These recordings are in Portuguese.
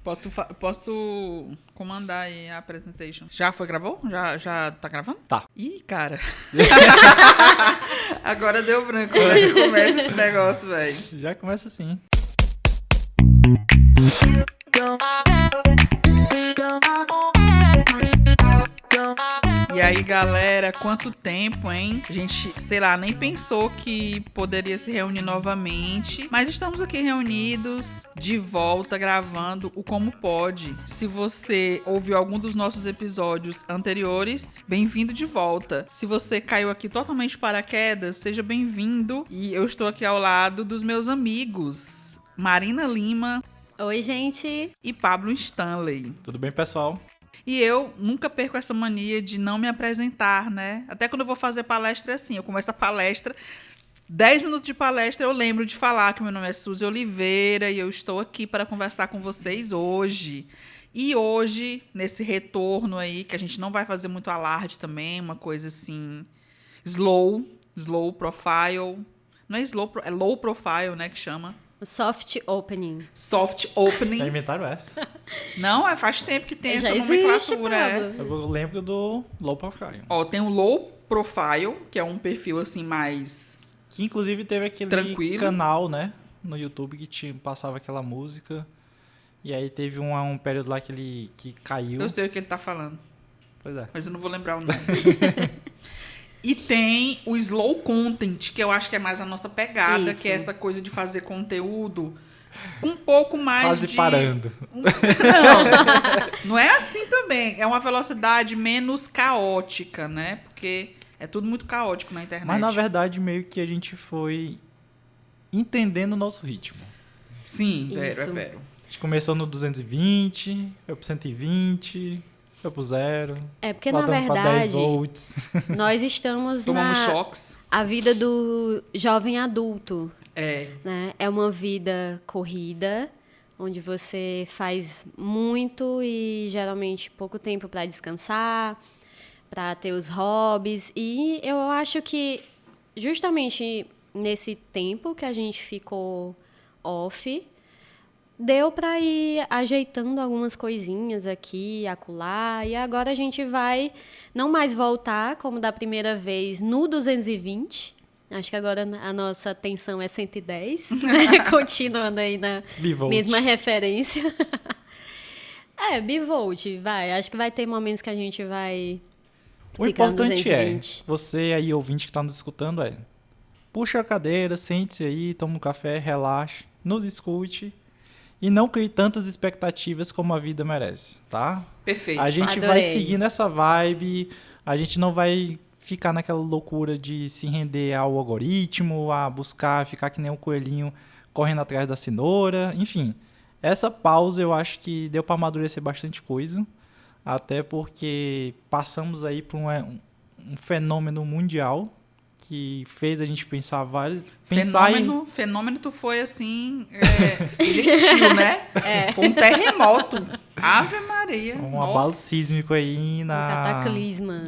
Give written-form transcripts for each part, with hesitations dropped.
Posso comandar aí a presentation. Já gravou? Já tá gravando? Tá. Ih, cara. Agora deu branco. Como é que começa esse negócio, velho? Já começa assim. E aí, galera, quanto tempo, hein? A gente, sei lá, nem pensou que poderia se reunir novamente. Mas estamos aqui reunidos, de volta, gravando o Como Pode. Se você ouviu algum dos nossos episódios anteriores, bem-vindo de volta. Se você caiu aqui totalmente de paraquedas, seja bem-vindo. E eu estou aqui ao lado dos meus amigos, Marina Lima. Oi, gente. E Pablo Stanley. Tudo bem, pessoal? E eu nunca perco essa mania de não me apresentar, né? Até quando eu vou fazer palestra é assim, eu começo a palestra, 10 minutos de palestra eu lembro de falar que meu nome é Suzy Oliveira e eu estou aqui para conversar com vocês hoje. E hoje, nesse retorno aí, que a gente não vai fazer muito alarde também, uma coisa assim, slow profile, não é slow, é low profile, né, que chama. Soft opening. Soft opening. Já inventaram essa? Não, faz tempo que tem Já essa existe, nomenclatura. Eu lembro do low profile. Ó, tem o low profile, que é um perfil assim mais... Que inclusive teve aquele tranquilo. Canal, né? No YouTube que passava aquela música. E aí teve um período lá que caiu. Eu sei o que ele tá falando, Pois é. mas eu não vou lembrar o nome. E tem o slow content, que eu acho que é mais a nossa pegada, Isso. que é essa coisa de fazer conteúdo com um pouco mais Quase parando. Não é assim também. É uma velocidade menos caótica, né? Porque é tudo muito caótico na internet. Mas na verdade meio que a gente foi entendendo o nosso ritmo. Sim, Isso. é vero. A gente começou no 220, foi pro 120, foi pro 0. É porque, lá na dando pra 10 verdade, volts. nós estamos Tomamos na choques. a vida do jovem adulto, É. né? É uma vida corrida, onde você faz muito e geralmente pouco tempo para descansar, para ter os hobbies. E eu acho que justamente nesse tempo que a gente ficou off, deu para ir ajeitando algumas coisinhas aqui e acolá. E agora a gente vai não mais voltar, como da primeira vez, no 220. Acho que agora a nossa tensão é 110. Continuando aí na Bivolt. mesma referência. Bivolt, vai. Acho que vai ter momentos que a gente vai O ficar no importante 220. você aí, ouvinte que está nos escutando, puxa a cadeira, sente-se aí, toma um café, relaxe, nos escute e não crie tantas expectativas como a vida merece, tá? Perfeito. A gente Adorei. vai seguir nessa vibe, a gente não vai ficar naquela loucura de se render ao algoritmo, a buscar, ficar que nem um coelhinho correndo atrás da cenoura, enfim. Essa pausa eu acho que deu para amadurecer bastante coisa, até porque passamos aí por um fenômeno mundial que fez a gente pensar vários... Fenômeno tu foi assim, gentil, né? Foi um terremoto. Ave Maria. Um abalo sísmico aí Um cataclisma.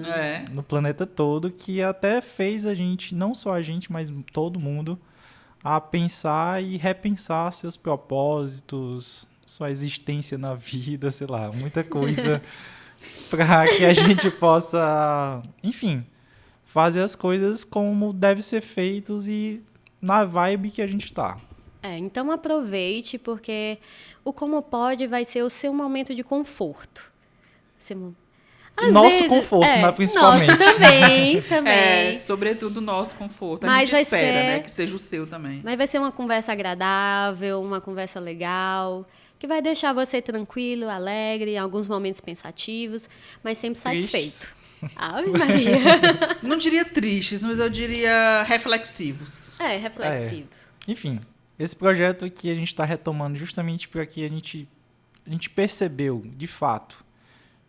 no planeta todo, que até fez a gente, não só a gente, mas todo mundo, a pensar e repensar seus propósitos, sua existência na vida, sei lá, muita coisa para que a gente possa, enfim, fazer as coisas como deve ser feitos e na vibe que a gente tá. Então aproveite, porque o Como Pode vai ser o seu momento de conforto. Nosso conforto, né, principalmente. Nosso também. Sobretudo o nosso conforto. Mas a gente vai espera, ser- né? Que seja o seu também. Mas vai ser uma conversa agradável, uma conversa legal, que vai deixar você tranquilo, alegre, em alguns momentos pensativos, mas sempre Tristes. satisfeito. Ave Maria. Não diria tristes, mas eu diria reflexivos. Reflexivo. Enfim, esse projeto aqui a gente está retomando justamente porque a gente percebeu, de fato,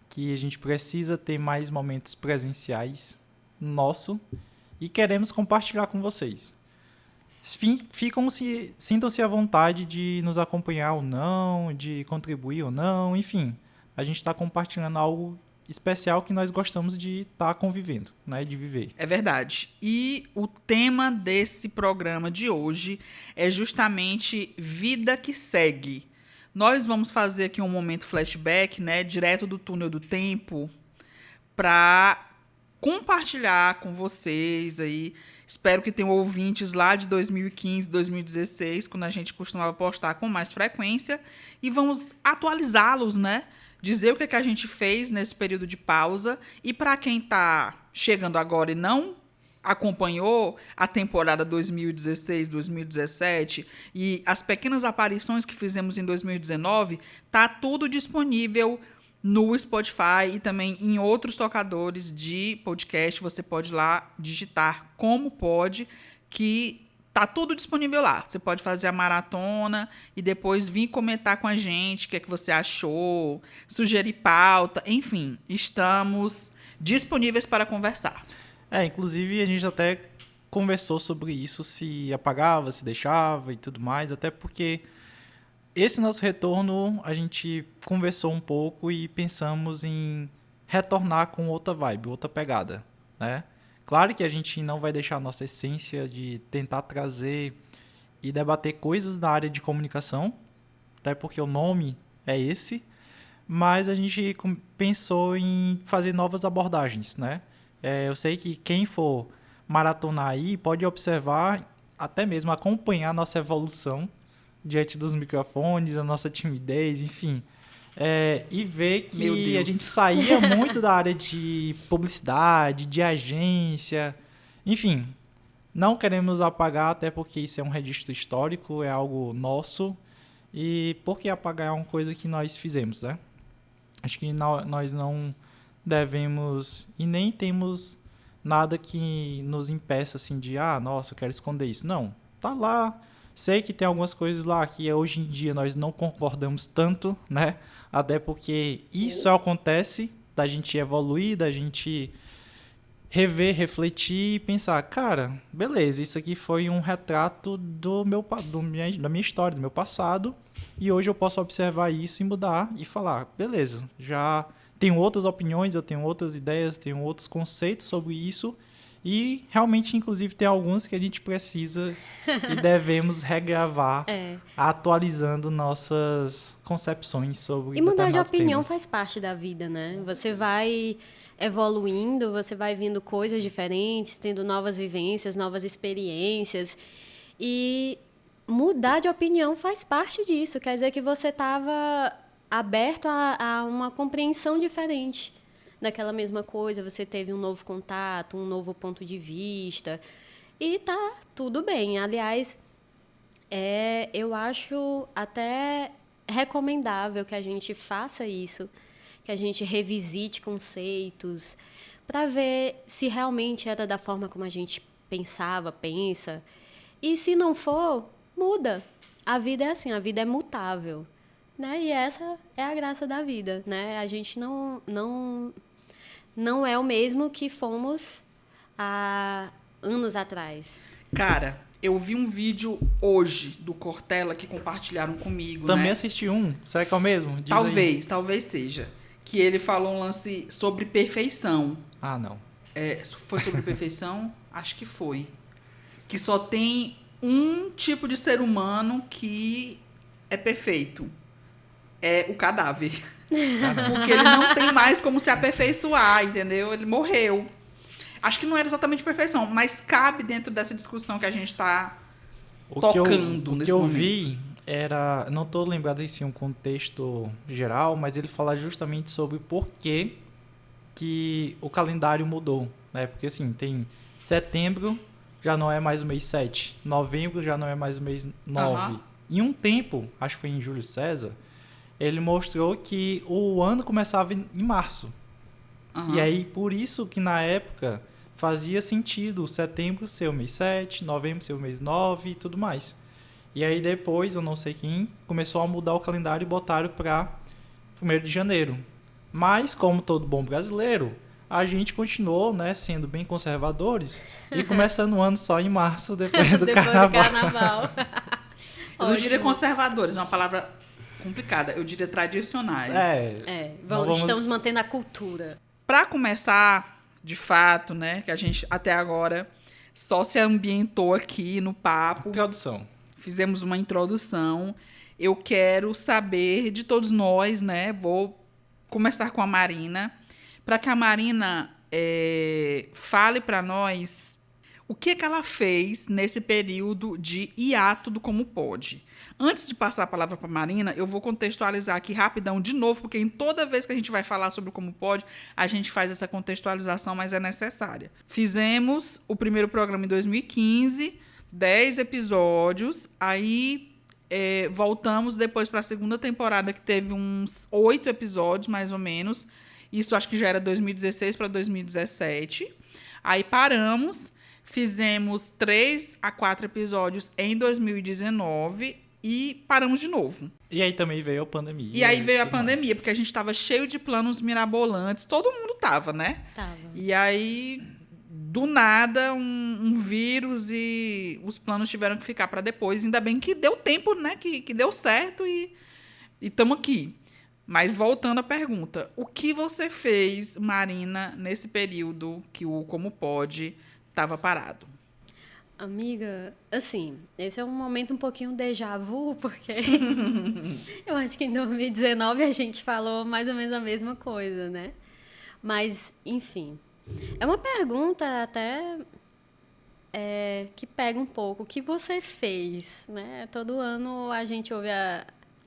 que a gente precisa ter mais momentos presenciais nosso e queremos compartilhar com vocês. Sintam-se à vontade de nos acompanhar ou não, de contribuir ou não, enfim. A gente está compartilhando algo especial que nós gostamos de estar convivendo, né, de viver. É verdade. E o tema desse programa de hoje é justamente vida que segue. nós vamos fazer aqui um momento flashback, né, direto do túnel do tempo, para compartilhar com vocês aí. Espero que tenham ouvintes lá de 2015, 2016, quando a gente costumava postar com mais frequência, e vamos atualizá-los, né? Dizer o que a gente fez nesse período de pausa. E para quem está chegando agora e não acompanhou a temporada 2016, 2017 e as pequenas aparições que fizemos em 2019, tá tudo disponível no Spotify e também em outros tocadores de podcast. Você pode ir lá digitar Como Pode, que tá tudo disponível lá. Você pode fazer a maratona e depois vir comentar com a gente o que é que você achou, sugerir pauta, enfim, estamos disponíveis para conversar. Inclusive a gente até conversou sobre isso, se apagava, se deixava e tudo mais, até porque esse nosso retorno, a gente conversou um pouco e pensamos em retornar com outra vibe, outra pegada, né? Claro que a gente não vai deixar a nossa essência de tentar trazer e debater coisas da área de comunicação, até porque o nome é esse, mas a gente pensou em fazer novas abordagens, né? Eu sei que quem for maratonar aí pode observar, até mesmo acompanhar a nossa evolução diante dos microfones, a nossa timidez, enfim. E ver que a gente saía muito da área de publicidade, de agência, enfim. Não queremos apagar, até porque isso é um registro histórico, é algo nosso. E por que apagar é uma coisa que nós fizemos, né? Acho que nós não devemos e nem temos nada que nos impeça assim de, nossa, eu quero esconder isso. Não, tá lá. Sei que tem algumas coisas lá que hoje em dia nós não concordamos tanto, né? Até porque isso acontece da gente evoluir, da gente rever, refletir e pensar, cara, beleza, isso aqui foi um retrato da minha história, do meu passado, e hoje eu posso observar isso e mudar e falar, beleza, já tenho outras opiniões, eu tenho outras ideias, tenho outros conceitos sobre isso. E realmente, inclusive, tem alguns que a gente precisa e devemos regravar, atualizando nossas concepções sobre e mudar de opinião temas. faz parte da vida, né? Você vai evoluindo, você vai vendo coisas diferentes, tendo novas vivências, novas experiências. E mudar de opinião faz parte disso. Quer dizer que você estava aberto a uma compreensão diferente daquela mesma coisa, você teve um novo contato, um novo ponto de vista, e tá tudo bem. Aliás, eu acho até recomendável que a gente faça isso, que a gente revisite conceitos, para ver se realmente era da forma como a gente pensa, e se não for, muda. A vida é assim, a vida é mutável, né? E essa é a graça da vida, né? A gente não é o mesmo que fomos há anos atrás. Cara, eu vi um vídeo hoje do Cortella que compartilharam comigo, Também né? assisti um. Será que é o mesmo? Diz Talvez seja. Que ele falou um lance sobre perfeição. Não. Foi sobre perfeição? Acho que foi. Que só tem um tipo de ser humano que é perfeito. É o cadáver. Porque ele não tem mais como se aperfeiçoar, entendeu? Ele morreu. Acho que não era exatamente perfeição, mas cabe dentro dessa discussão que a gente está tocando nesse momento. O que eu vi era... Não estou lembrado em um contexto geral, mas ele fala justamente sobre por que o calendário mudou, né? Porque assim, tem setembro, já não é mais o mês 7. Novembro já não é mais o mês 9. Em um tempo, acho que foi em Júlio César, ele mostrou que o ano começava em março. E aí, por isso que na época fazia sentido setembro ser o mês 7, novembro ser o mês 9 e tudo mais. E aí depois, eu não sei quem, começou a mudar o calendário e botaram para 1º de janeiro. Mas, como todo bom brasileiro, a gente continuou, né, sendo bem conservadores e começando o ano só em março, depois do carnaval. Eu não diria conservadores, é uma palavra complicada. Eu diria tradicionais. Estamos mantendo a cultura. Para começar, de fato, né, que a gente até agora só se ambientou aqui no papo. Introdução. Fizemos uma introdução. eu quero saber de todos nós, né? Vou começar com a Marina, para que a Marina fale para nós o que ela fez nesse período de hiato do Como Pode. Antes de passar a palavra para a Marina, eu vou contextualizar aqui rapidão de novo, porque em toda vez que a gente vai falar sobre o Como Pode, a gente faz essa contextualização, mas é necessária. Fizemos o primeiro programa em 2015, 10 episódios, aí voltamos depois para a segunda temporada, que teve uns 8 episódios, mais ou menos. Isso acho que já era 2016 para 2017. Aí paramos, fizemos 3 a 4 episódios em 2019 e paramos de novo. E aí também veio a pandemia. E aí veio a pandemia, porque a gente estava cheio de planos mirabolantes. Todo mundo tava, né? Tava. E aí, do nada, um vírus e os planos tiveram que ficar para depois. Ainda bem que deu tempo, né? Que deu certo e estamos aqui. Mas voltando à pergunta, o que você fez, Marina, nesse período que o Como Pode estava parado? Amiga, assim, esse é um momento um pouquinho déjà vu, porque eu acho que em 2019 a gente falou mais ou menos a mesma coisa, né? Mas, enfim, é uma pergunta até que pega um pouco. O que você fez, né? Todo ano a gente ouve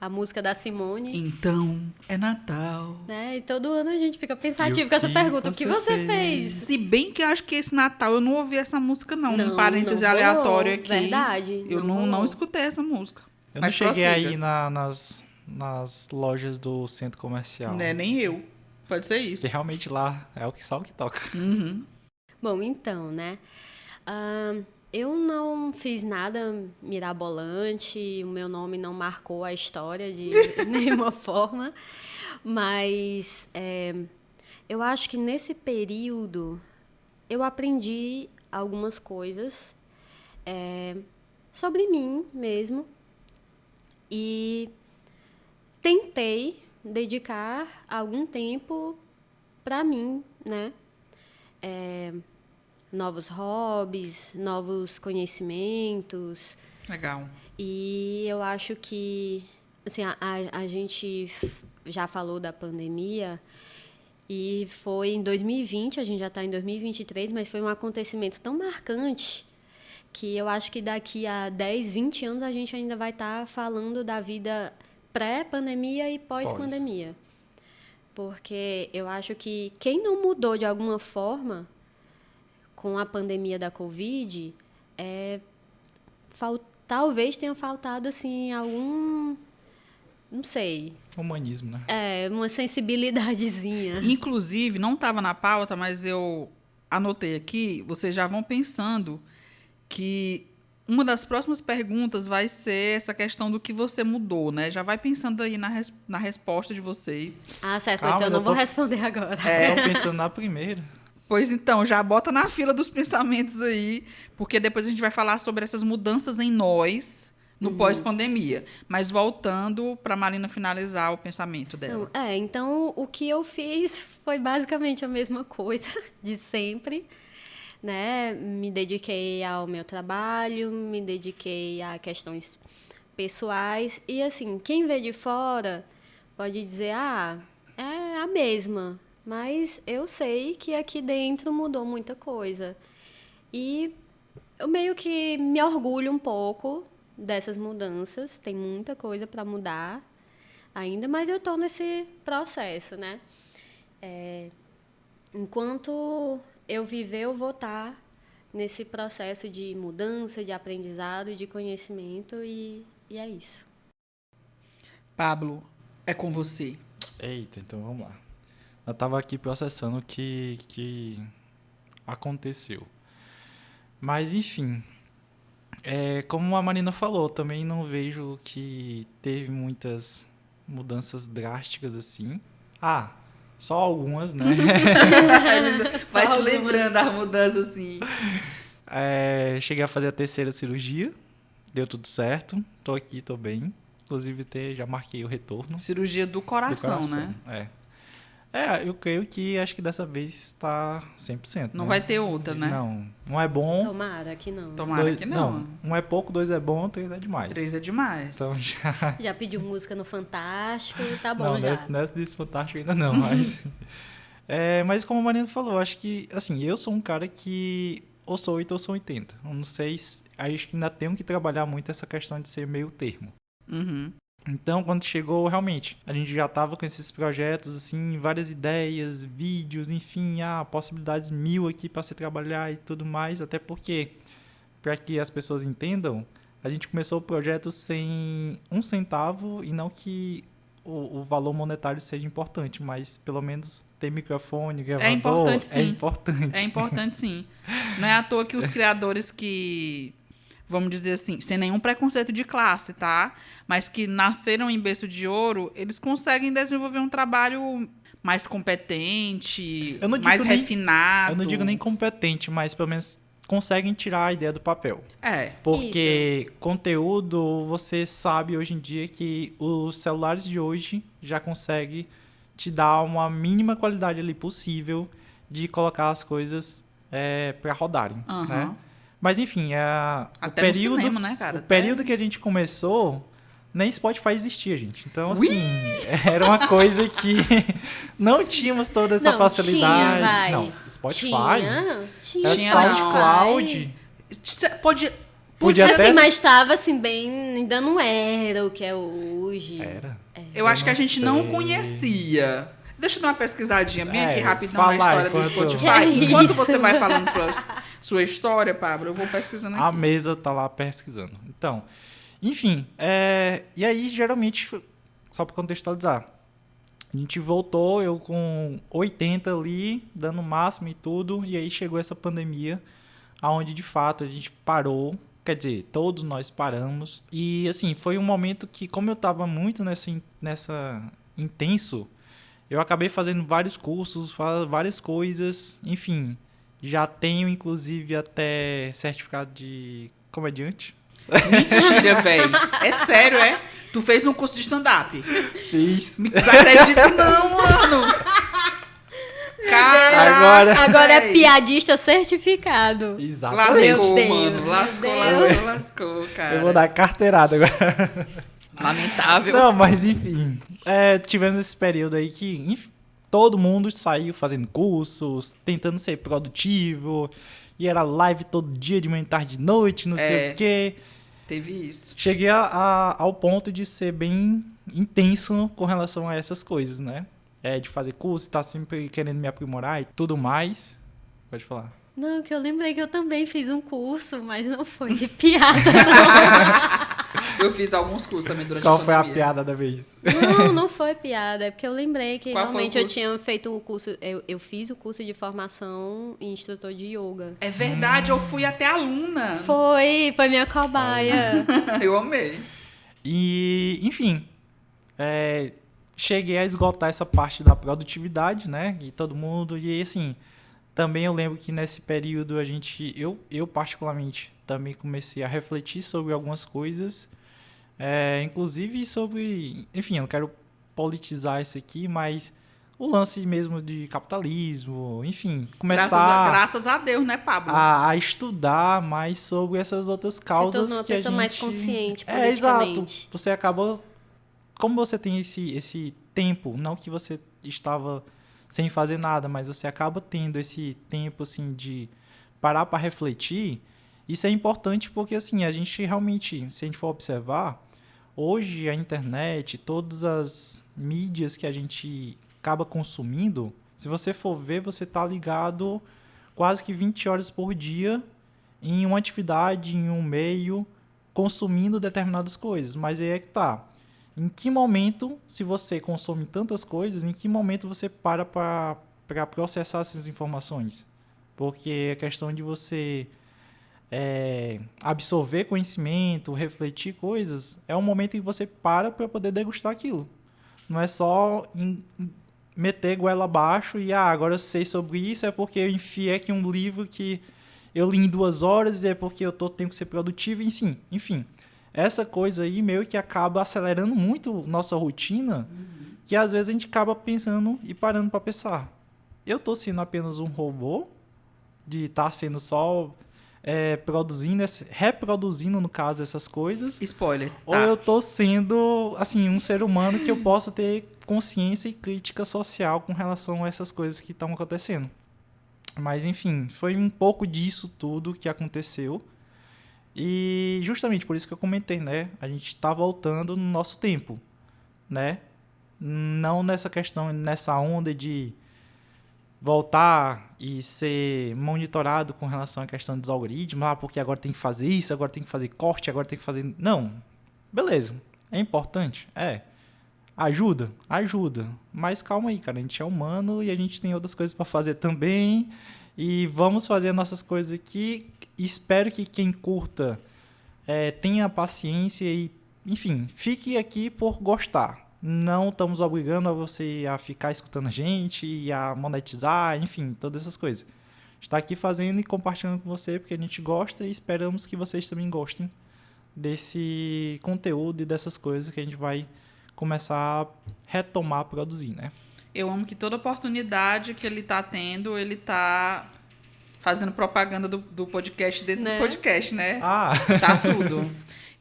a música da Simone. Então, é Natal. Né? E todo ano a gente fica pensativo com essa pergunta. O que você fez? Se bem que eu acho que esse Natal eu não ouvi essa música, não. Um parêntese não rolou, aleatório aqui. Verdade. Eu não escutei essa música. Eu Mas não cheguei prossiga. aí nas lojas do centro comercial. Né, nem eu. Pode ser isso. Porque realmente lá é o que só o que toca. Uhum. Bom, então, né? Eu não fiz nada mirabolante, o meu nome não marcou a história de nenhuma forma, mas eu acho que nesse período eu aprendi algumas coisas sobre mim mesmo e tentei dedicar algum tempo para mim, né? Novos hobbies, novos conhecimentos. Legal. E eu acho que, assim, a gente já falou da pandemia e foi em 2020, a gente já está em 2023, mas foi um acontecimento tão marcante que eu acho que daqui a 10, 20 anos a gente ainda vai estar falando da vida pré-pandemia e pós-pandemia. Porque eu acho que quem não mudou de alguma forma com a pandemia da Covid, talvez tenha faltado, assim, algum... Não sei. Humanismo, né? Uma sensibilidadezinha. Inclusive, não estava na pauta, mas eu anotei aqui, vocês já vão pensando que uma das próximas perguntas vai ser essa questão do que você mudou, né? Já vai pensando aí na resposta de vocês. Ah, certo. Calma, então eu não vou responder agora. Eu tô pensando na primeira. Pois então, já bota na fila dos pensamentos aí, porque depois a gente vai falar sobre essas mudanças em nós no pós-pandemia. Mas voltando para a Marina finalizar o pensamento dela. Então, o que eu fiz foi basicamente a mesma coisa de sempre, né? Me dediquei ao meu trabalho, me dediquei a questões pessoais. E, assim, quem vê de fora pode dizer, é a mesma. Mas eu sei que aqui dentro mudou muita coisa. E eu meio que me orgulho um pouco dessas mudanças. Tem muita coisa para mudar ainda, mas eu estou nesse processo, né? Enquanto eu viver, eu vou estar nesse processo de mudança, de aprendizado, de conhecimento e é isso. Pablo, é com você. Eita, então vamos lá. Eu tava aqui processando o que aconteceu. Mas, enfim, como a Marina falou, também não vejo que teve muitas mudanças drásticas assim. Só algumas, né? Vai se lembrando das mudanças, assim. Cheguei a fazer a 3ª cirurgia, deu tudo certo, tô aqui, tô bem. Inclusive, já marquei o retorno. Cirurgia do coração, né? Eu creio que acho que dessa vez está 100%. Não né? vai ter outra, né? Não. Um é bom. Tomara que não. Tomara que não. Um é pouco, 2 é bom, 3 é demais. 3 é demais. Então já. Já pediu música no Fantástico, tá bom Não, já. nessa desse Fantástico ainda não, mas. Mas como a Marina falou, acho que, assim, eu sou um cara que ou sou 8 ou sou 80. Eu não sei, acho que ainda tenho que trabalhar muito essa questão de ser meio termo. Uhum. Então, quando chegou, realmente, a gente já tava com esses projetos, assim, várias ideias, vídeos, enfim, possibilidades mil aqui para se trabalhar e tudo mais, até porque, para que as pessoas entendam, a gente começou o projeto sem um centavo e não que o valor monetário seja importante, mas pelo menos ter microfone, gravador... É importante, sim. É importante. É importante, sim. Não é à toa que os criadores que, vamos dizer assim, sem nenhum preconceito de classe, tá? Mas que nasceram em berço de ouro, eles conseguem desenvolver um trabalho mais competente, mais refinado. Eu não digo nem competente, mas pelo menos conseguem tirar a ideia do papel. Porque conteúdo, você sabe hoje em dia que os celulares de hoje já conseguem te dar uma mínima qualidade ali possível de colocar as coisas para rodarem, né? Mas enfim, Até o período, cinema, né, cara? O período que a gente começou, nem Spotify existia, gente. Então, assim, era uma coisa que não tínhamos toda essa facilidade. Não, Spotify. Tinha SoundCloud. Podia assim, mas estava assim, bem. Ainda não era o que é hoje. Era. Eu acho que a gente não conhecia. Deixa eu dar uma pesquisadinha bem aqui rapidão na história do Spotify. Enquanto você vai falando sua história, Pablo, eu vou pesquisando aqui. A mesa tá lá pesquisando. Então, enfim, e aí geralmente, só para contextualizar, a gente voltou, eu com 80 ali, dando o máximo e tudo, e aí chegou essa pandemia, onde de fato a gente parou, quer dizer, todos nós paramos, e assim, foi um momento que, como eu tava muito nessa intenso, eu acabei fazendo vários cursos, várias coisas, enfim, já tenho inclusive até certificado de comediante. Mentira, velho. É sério, é? Tu fez um curso de stand-up? Fiz. Não acredito não, mano. Caraca, agora é piadista certificado. Exatamente. Lascou, mano. Lascou, cara. Eu vou dar carteirada agora. Lamentável. Não, mas enfim. Tivemos esse período aí que enfim, todo mundo saiu fazendo cursos, tentando ser produtivo. E era live todo dia, de manhã, tarde, de noite, não sei o quê. Teve isso. Cheguei ao ponto de ser bem intenso com relação a essas coisas, né? De fazer curso, estar sempre querendo me aprimorar e tudo mais. Pode falar. Não, que eu lembrei que eu também fiz um curso, mas não foi de piada, não. Eu fiz alguns cursos também durante a pandemia. Qual foi a piada da vez? Não foi piada. É porque eu lembrei que realmente eu tinha feito o curso... Eu fiz o curso de formação em instrutor de yoga. É verdade, eu fui até aluna. Foi minha cobaia. Eu amei. E, enfim, cheguei a esgotar essa parte da produtividade, né? E todo mundo... E, assim, também eu lembro que nesse período eu particularmente, também comecei a refletir sobre algumas coisas, inclusive sobre, enfim, eu não quero politizar isso aqui, mas o lance mesmo de capitalismo, enfim, começar... Graças a Deus, né, Pablo? A estudar mais sobre essas outras causas uma que a gente... pessoa mais consciente politicamente. Exato. Você acaba... Como você tem esse tempo, não que você estava sem fazer nada, mas você acaba tendo esse tempo, assim, de parar para refletir. Isso é importante porque, assim, a gente realmente, se a gente for observar, hoje a internet, todas as mídias que a gente acaba consumindo, se você for ver, você está ligado quase que 20 horas por dia em uma atividade, em um meio, consumindo determinadas coisas. Mas aí é que tá. Em que momento, se você consome tantas coisas, em que momento você para processar essas informações? Porque a questão de você absorver conhecimento, refletir coisas, é um momento em que você para poder degustar aquilo. Não é só meter goela abaixo e agora eu sei sobre isso, é porque eu enfiei aqui um livro que eu li em 2 horas e é porque eu tenho que ser produtivo, enfim. Essa coisa aí meio que acaba acelerando muito nossa rotina, que às vezes a gente acaba pensando e parando para pensar. Eu tô sendo apenas um robô de estar sendo só reproduzindo, no caso, essas coisas. Spoiler. Ou eu tô sendo, assim, um ser humano que eu posso ter consciência e crítica social com relação a essas coisas que estão acontecendo. Mas, enfim, foi um pouco disso tudo que aconteceu. E justamente por isso que eu comentei, né? A gente está voltando no nosso tempo, né? Não nessa questão, nessa onda de voltar e ser monitorado com relação à questão dos algoritmos, porque agora tem que fazer isso, agora tem que fazer corte, agora tem que fazer... Não, beleza, é importante, ajuda, mas calma aí, cara, a gente é humano e a gente tem outras coisas para fazer também, e vamos fazer nossas coisas aqui. Espero que quem curta tenha paciência e, enfim, fique aqui por gostar. Não estamos obrigando a você a ficar escutando a gente e a monetizar, enfim, todas essas coisas. Está aqui fazendo e compartilhando com você porque a gente gosta e esperamos que vocês também gostem desse conteúdo e dessas coisas que a gente vai começar a retomar a produzir, né? Eu amo que toda oportunidade que ele tá tendo, ele tá fazendo propaganda do podcast dentro do podcast, né? Tá tudo.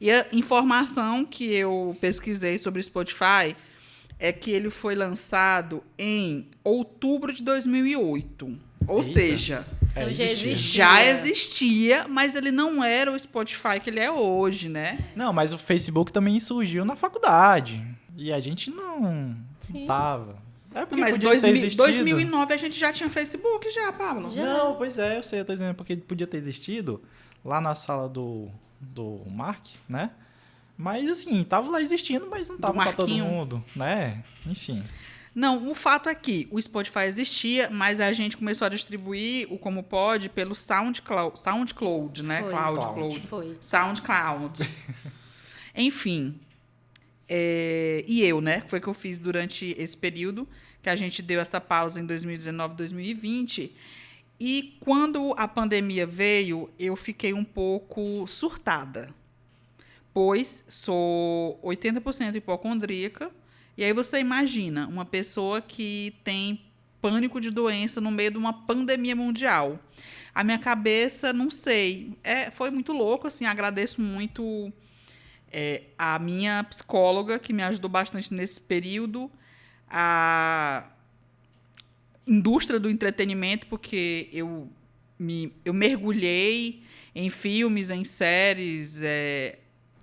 E a informação que eu pesquisei sobre o Spotify é que ele foi lançado em outubro de 2008. Ou seja, Então já existia, mas ele não era o Spotify que ele é hoje, né? Não, mas o Facebook também surgiu na faculdade. E a gente não tava. Porque mas em 2009 a gente já tinha Facebook, Pablo? Já. Não, pois é, eu sei, eu tô dizendo porque podia ter existido lá na sala do Mark, né? Mas assim, tava lá existindo, mas não tava pra todo mundo, né? Enfim. Não, o fato é que o Spotify existia, mas a gente começou a distribuir o Como Pode pelo SoundCloud, né? Foi. SoundCloud. Enfim. E eu, né? Foi o que eu fiz durante esse período, que a gente deu essa pausa em 2019, 2020. E quando a pandemia veio, eu fiquei um pouco surtada, pois sou 80% hipocondríaca. E aí você imagina uma pessoa que tem pânico de doença no meio de uma pandemia mundial. A minha cabeça, não sei, foi muito louco, assim, agradeço muito a minha psicóloga, que me ajudou bastante nesse período, a indústria do entretenimento, porque eu mergulhei em filmes, em séries,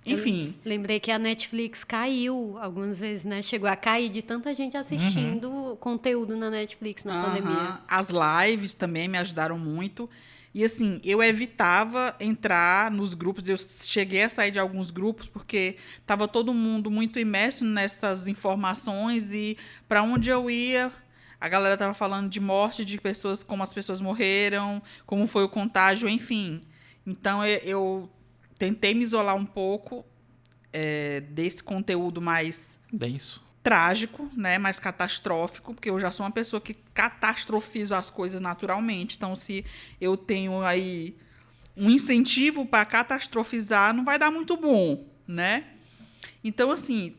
enfim. Eu lembrei que a Netflix caiu algumas vezes, né? Chegou a cair de tanta gente assistindo conteúdo na Netflix na pandemia. As lives também me ajudaram muito. E, assim, eu evitava entrar nos grupos. Eu cheguei a sair de alguns grupos porque estava todo mundo muito imerso nessas informações e para onde eu ia, a galera estava falando de morte, de pessoas, como as pessoas morreram, como foi o contágio, enfim. Então, eu tentei me isolar um pouco desse conteúdo mais denso, trágico, né, mais catastrófico, porque eu já sou uma pessoa que catastrofizo as coisas naturalmente. Então, se eu tenho aí um incentivo para catastrofizar, não vai dar muito bom, né? Então, assim,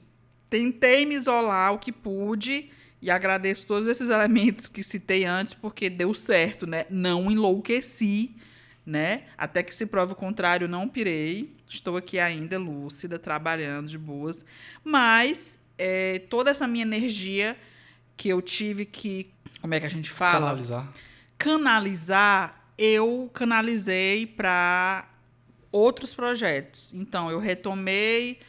tentei me isolar o que pude e agradeço todos esses elementos que citei antes, porque deu certo, né? Não enlouqueci, né? Até que se prove o contrário, não pirei. Estou aqui ainda lúcida, trabalhando de boas. Mas toda essa minha energia que eu tive que... Como é que a gente fala? Canalizar, eu canalizei para outros projetos. Então, eu retomei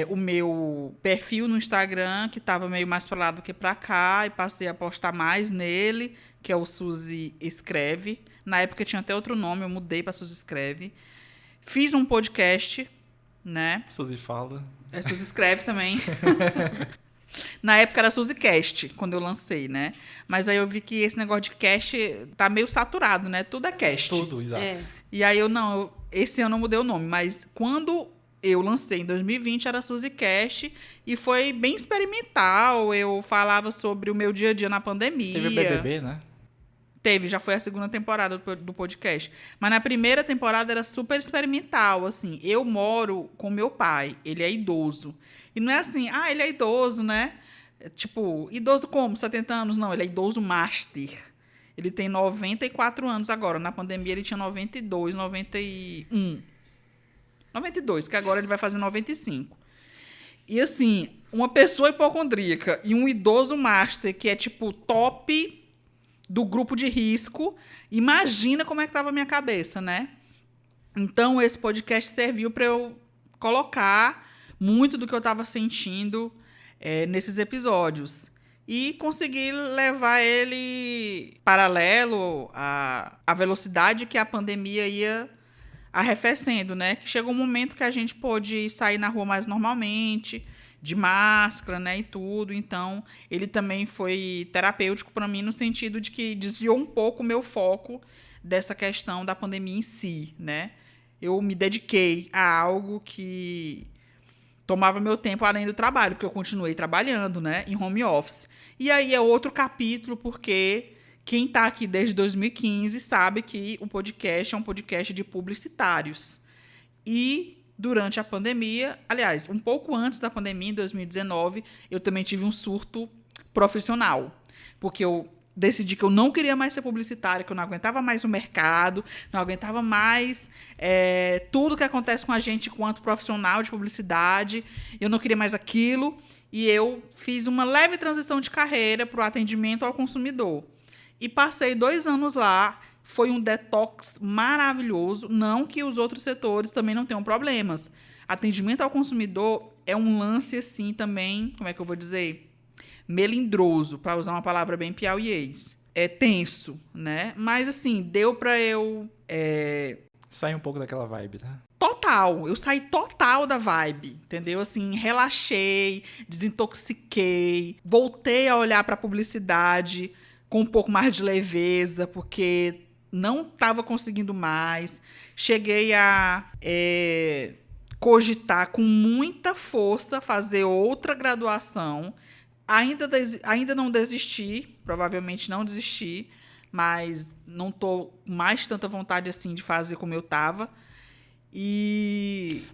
o meu perfil no Instagram, que estava meio mais para lá do que para cá, e passei a postar mais nele, que é o Suzy Escreve. Na época tinha até outro nome, eu mudei para Suzy Escreve. Fiz um podcast, né? Suzy fala. Suzy Escreve também. Na época era SuzyCast, quando eu lancei, né? Mas aí eu vi que esse negócio de cast tá meio saturado, né? Tudo é cast. Tudo, exato. E aí esse ano eu mudei o nome, mas quando eu lancei em 2020 era SuzyCast e foi bem experimental. Eu falava sobre o meu dia a dia na pandemia. Teve o BBB, né? Teve, já foi a segunda temporada do podcast. Mas na primeira temporada era super experimental, assim. Eu moro com meu pai, ele é idoso. E não é assim, ele é idoso, né? Tipo, idoso como? 70 anos? Não, ele é idoso master. Ele tem 94 anos agora. Na pandemia ele tinha 92, 91. 92, que agora ele vai fazer 95. E assim, uma pessoa hipocondríaca e um idoso master, que é tipo top do grupo de risco, imagina como é que estava a minha cabeça, né? Então, esse podcast serviu para eu colocar muito do que eu estava sentindo nesses episódios. E conseguir levar ele paralelo à velocidade que a pandemia ia arrefecendo, né? Que chegou um momento que a gente pôde sair na rua mais normalmente, de máscara, né, e tudo. Então, ele também foi terapêutico para mim no sentido de que desviou um pouco o meu foco dessa questão da pandemia em si, né? Eu me dediquei a algo que tomava meu tempo além do trabalho, porque eu continuei trabalhando, né, em home office. E aí é outro capítulo, porque quem está aqui desde 2015 sabe que o podcast é um podcast de publicitários. E durante a pandemia, aliás, um pouco antes da pandemia, em 2019, eu também tive um surto profissional. Porque eu decidi que eu não queria mais ser publicitária, que eu não aguentava mais o mercado, não aguentava mais tudo que acontece com a gente enquanto profissional de publicidade. Eu não queria mais aquilo. E eu fiz uma leve transição de carreira para o atendimento ao consumidor. E passei 2 anos lá. Foi um detox maravilhoso. Não que os outros setores também não tenham problemas. Atendimento ao consumidor é um lance, assim, também, como é que eu vou dizer? Melindroso, para usar uma palavra bem piauiês. É tenso, né? Mas, assim, deu para eu... Sai um pouco daquela vibe, né? Total. Eu saí total da vibe, entendeu? Assim, relaxei, desintoxiquei, voltei a olhar para a publicidade com um pouco mais de leveza, porque não estava conseguindo mais. Cheguei a cogitar com muita força fazer outra graduação. Ainda não desisti, provavelmente não desisti, mas não estou mais tanta vontade assim de fazer como eu estava.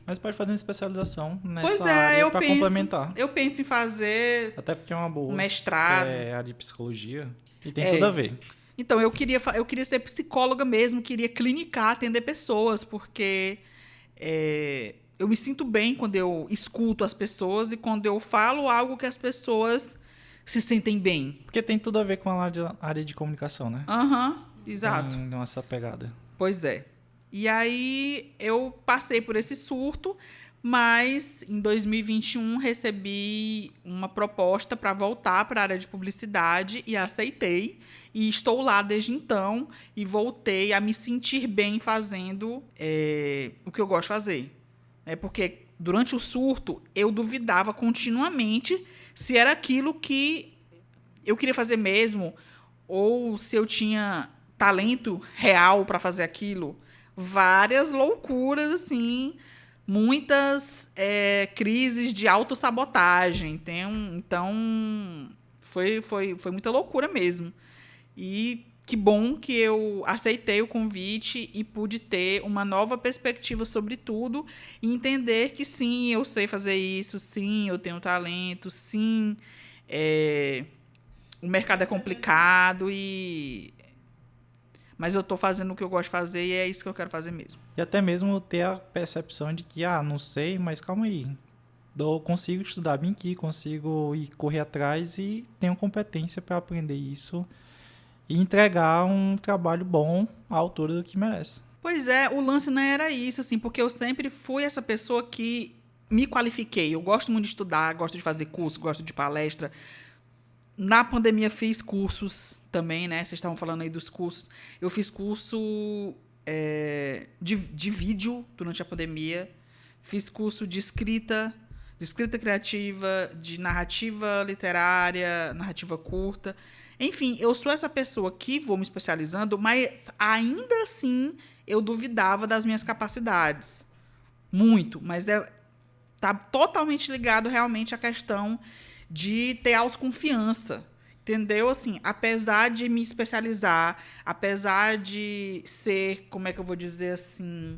Mas pode fazer uma especialização Pois nessa é, área para complementar. Eu penso em fazer Até porque é uma boa. mestrado. É área de psicologia. E tem tudo a ver. Então, eu queria ser psicóloga mesmo, queria clinicar, atender pessoas, porque eu me sinto bem quando eu escuto as pessoas e quando eu falo algo que as pessoas se sentem bem. Porque tem tudo a ver com a área de comunicação, né? Aham, exato. Tem essa pegada. Pois é. E aí eu passei por esse surto, mas em 2021 recebi uma proposta para voltar para a área de publicidade e aceitei. E estou lá desde então e voltei a me sentir bem fazendo o que eu gosto de fazer. Porque durante o surto eu duvidava continuamente se era aquilo que eu queria fazer mesmo ou se eu tinha talento real para fazer aquilo. Várias loucuras, assim, muitas crises de autossabotagem. Então, foi muita loucura mesmo. E que bom que eu aceitei o convite e pude ter uma nova perspectiva sobre tudo e entender que sim, eu sei fazer isso, sim, eu tenho talento, sim, o mercado é complicado mas eu estou fazendo o que eu gosto de fazer e é isso que eu quero fazer mesmo. E até mesmo ter a percepção de que, não sei, mas calma aí. Eu consigo estudar bem aqui, consigo ir correr atrás e tenho competência para aprender isso e entregar um trabalho bom à altura do que merece. Pois é, o lance não era isso, assim, porque eu sempre fui essa pessoa que me qualifiquei. Eu gosto muito de estudar, gosto de fazer curso, gosto de palestra. Na pandemia fiz cursos também, né? Vocês estavam falando aí dos cursos. Eu fiz curso de vídeo durante a pandemia. Fiz curso de escrita criativa, de narrativa literária, narrativa curta. Enfim, eu sou essa pessoa que vou me especializando, mas ainda assim eu duvidava das minhas capacidades. Muito, mas tá totalmente ligado realmente à questão de ter autoconfiança, entendeu? Assim, apesar de me especializar, apesar de ser, como é que eu vou dizer assim,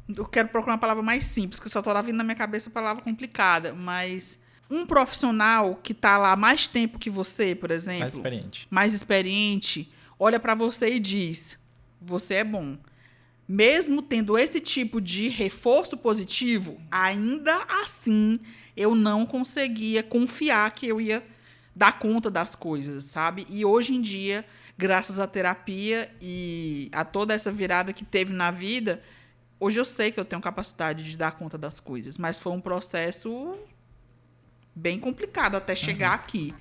Eu quero procurar uma palavra mais simples, que só tá vindo na minha cabeça a palavra complicada, mas um profissional que tá lá há mais tempo que você, por exemplo, mais experiente, olha pra você e diz: você é bom. Mesmo tendo esse tipo de reforço positivo, ainda assim eu não conseguia confiar que eu ia dar conta das coisas, sabe? E hoje em dia, graças à terapia e a toda essa virada que teve na vida, hoje eu sei que eu tenho capacidade de dar conta das coisas, mas foi um processo bem complicado até chegar aqui.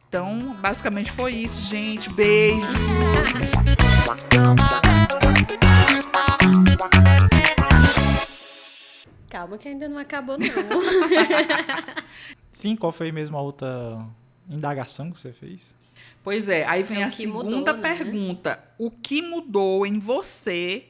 Então, basicamente foi isso, gente. Beijos! Calma que ainda não acabou, não. Sim, qual foi mesmo a outra indagação que você fez? Pois é, aí vem É a o que segunda mudou, né? pergunta. O que mudou em você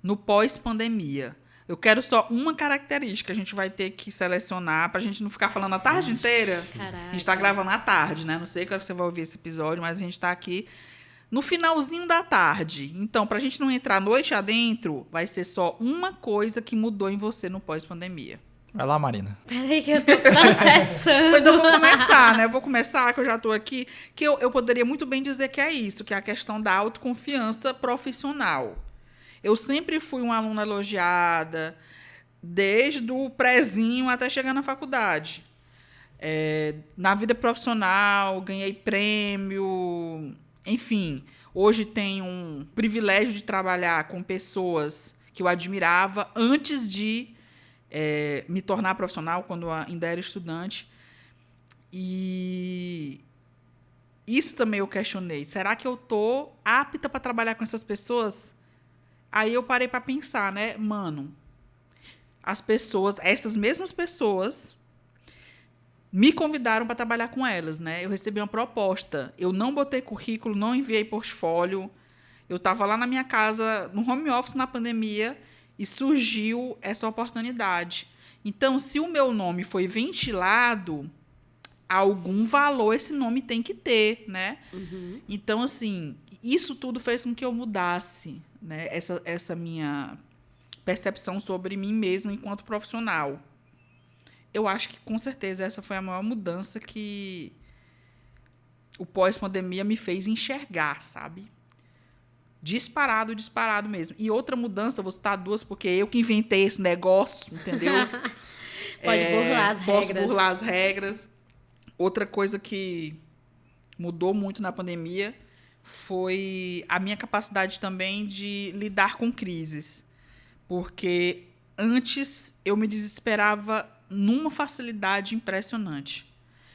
no pós-pandemia? Eu quero só uma característica. A gente vai ter que selecionar pra gente não ficar falando a tarde inteira. Caraca. A gente tá gravando à tarde, né? Não sei quando você vai ouvir esse episódio, mas a gente tá aqui no finalzinho da tarde. Então, pra gente não entrar noite adentro, vai ser só uma coisa que mudou em você no pós-pandemia. Vai lá, Marina. Peraí que eu tô processando. Pois eu vou começar, né? Eu vou começar, que eu já tô aqui. Que eu poderia muito bem dizer que é isso, que é a questão da autoconfiança profissional. Eu sempre fui uma aluna elogiada, desde o prezinho até chegar na faculdade. Na vida profissional, ganhei prêmio, enfim. Hoje tenho um privilégio de trabalhar com pessoas que eu admirava antes de me tornar profissional, quando eu ainda era estudante. E isso também eu questionei. Será que eu tô apta para trabalhar com essas pessoas? Aí eu parei para pensar, né? Mano, as pessoas, essas mesmas pessoas, me convidaram para trabalhar com elas, né? Eu recebi uma proposta. Eu não botei currículo, não enviei portfólio. Eu estava lá na minha casa, no home office, na pandemia, e surgiu essa oportunidade. Então, se o meu nome foi ventilado, algum valor esse nome tem que ter, né? Uhum. Então, assim, isso tudo fez com que eu mudasse, né? Essa minha percepção sobre mim mesma enquanto profissional. Eu acho que, com certeza, essa foi a maior mudança que o pós-pandemia me fez enxergar, sabe? Disparado mesmo. E outra mudança, eu vou citar duas, porque eu que inventei esse negócio, entendeu? Pode burlar as regras. Posso burlar as regras. Outra coisa que mudou muito na pandemia foi a minha capacidade também de lidar com crises. Porque antes eu me desesperava numa facilidade impressionante.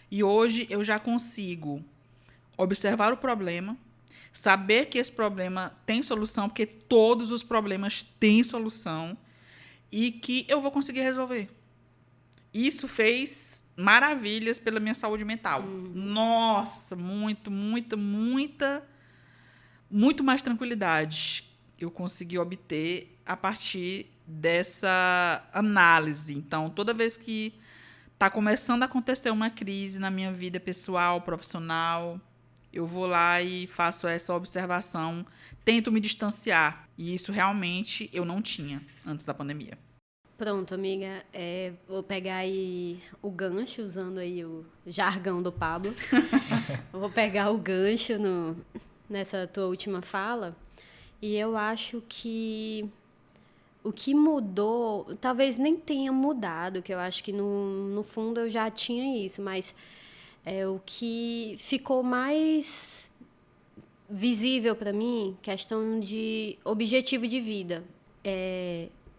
E hoje eu já consigo observar o problema, saber que esse problema tem solução, porque todos os problemas têm solução, e que eu vou conseguir resolver. Isso fez maravilhas pela minha saúde mental. Nossa, muito mais tranquilidade eu consegui obter a partir dessa análise. Então, toda vez que está começando a acontecer uma crise na minha vida pessoal, profissional, eu vou lá e faço essa observação, tento me distanciar. E isso realmente eu não tinha antes da pandemia. Pronto, amiga. Vou pegar aí o gancho, usando aí o jargão do Pablo. Vou pegar o gancho nessa tua última fala. E eu acho que o que mudou, talvez nem tenha mudado, que eu acho que no fundo eu já tinha isso, mas o que ficou mais visível para mim, questão de objetivo de vida.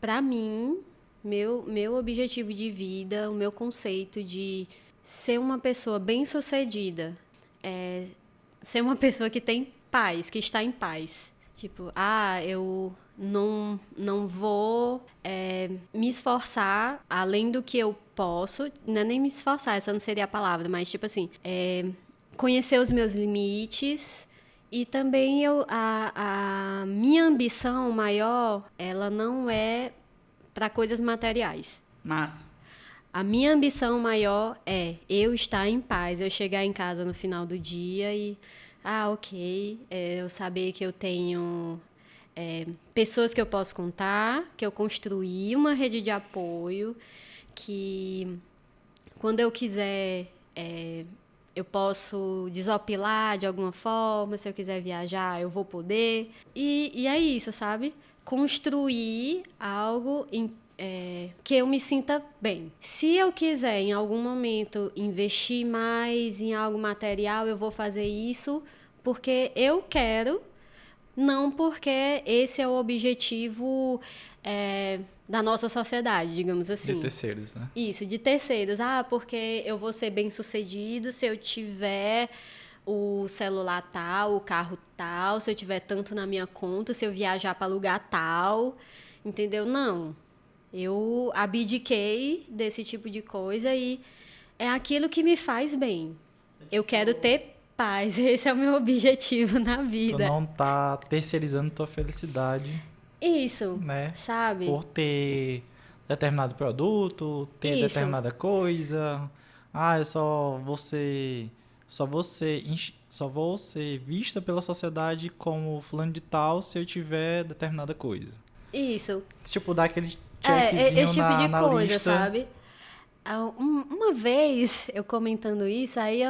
Para mim, meu objetivo de vida, o meu conceito de ser uma pessoa bem-sucedida, ser uma pessoa que tem paz, que está em paz. Tipo, eu não vou me esforçar além do que eu posso. Não é nem me esforçar, essa não seria a palavra, mas tipo assim, conhecer os meus limites. E também a minha ambição maior, ela não é para coisas materiais. Massa. A minha ambição maior é eu estar em paz, eu chegar em casa no final do dia e ok, eu saber que eu tenho pessoas que eu posso contar, que eu construí uma rede de apoio, que quando eu quiser, eu posso desopilar de alguma forma, se eu quiser viajar, eu vou poder. E é isso, sabe? Construir algo que eu me sinta bem. Se eu quiser, em algum momento, investir mais em algo material, eu vou fazer isso porque eu quero, não porque esse é o objetivo da nossa sociedade, digamos assim. De terceiros, né? Isso, de terceiros. Porque eu vou ser bem-sucedido se eu tiver o celular tal, o carro tal, se eu tiver tanto na minha conta, se eu viajar para lugar tal, entendeu? Não. Eu abdiquei desse tipo de coisa e é aquilo que me faz bem. Eu quero ter paz, esse é o meu objetivo na Tu vida. não tá terceirizando tua felicidade, Isso, né? sabe? Por ter determinado produto, ter Isso. determinada coisa. Eu só vou ser vista pela sociedade como fulano de tal se eu tiver determinada coisa. Isso. Tipo, dar aquele checkzinho esse tipo de na coisa, lista. sabe? Uma vez, eu comentando isso, aí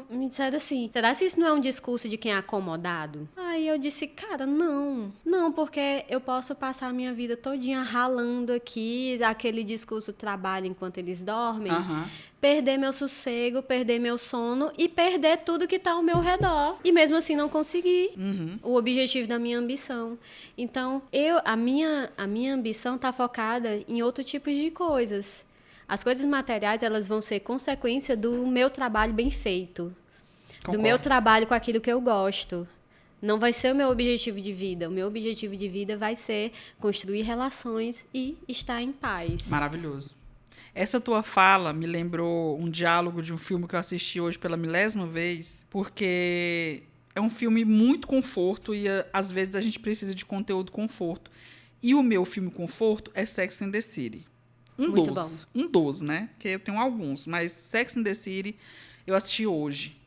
me disseram assim, será que isso não é um discurso de quem é acomodado? Aí eu disse, cara, não, porque eu posso passar a minha vida todinha ralando aqui, aquele discurso trabalho enquanto eles dormem, perder meu sossego, perder meu sono e perder tudo que está ao meu redor. E mesmo assim não conseguir o objetivo da minha ambição. Então, a minha ambição está focada em outro tipo de coisas. As coisas materiais, elas vão ser consequência do meu trabalho bem feito. Concordo. Do meu trabalho com aquilo que eu gosto. Não vai ser o meu objetivo de vida. O meu objetivo de vida vai ser construir relações e estar em paz. Maravilhoso. Essa tua fala me lembrou um diálogo de um filme que eu assisti hoje pela 1000ª vez, porque é um filme muito conforto e às vezes a gente precisa de conteúdo conforto. E o meu filme conforto é Sex and the City. Um dos, né? Que eu tenho alguns, mas Sex and the City eu assisti hoje.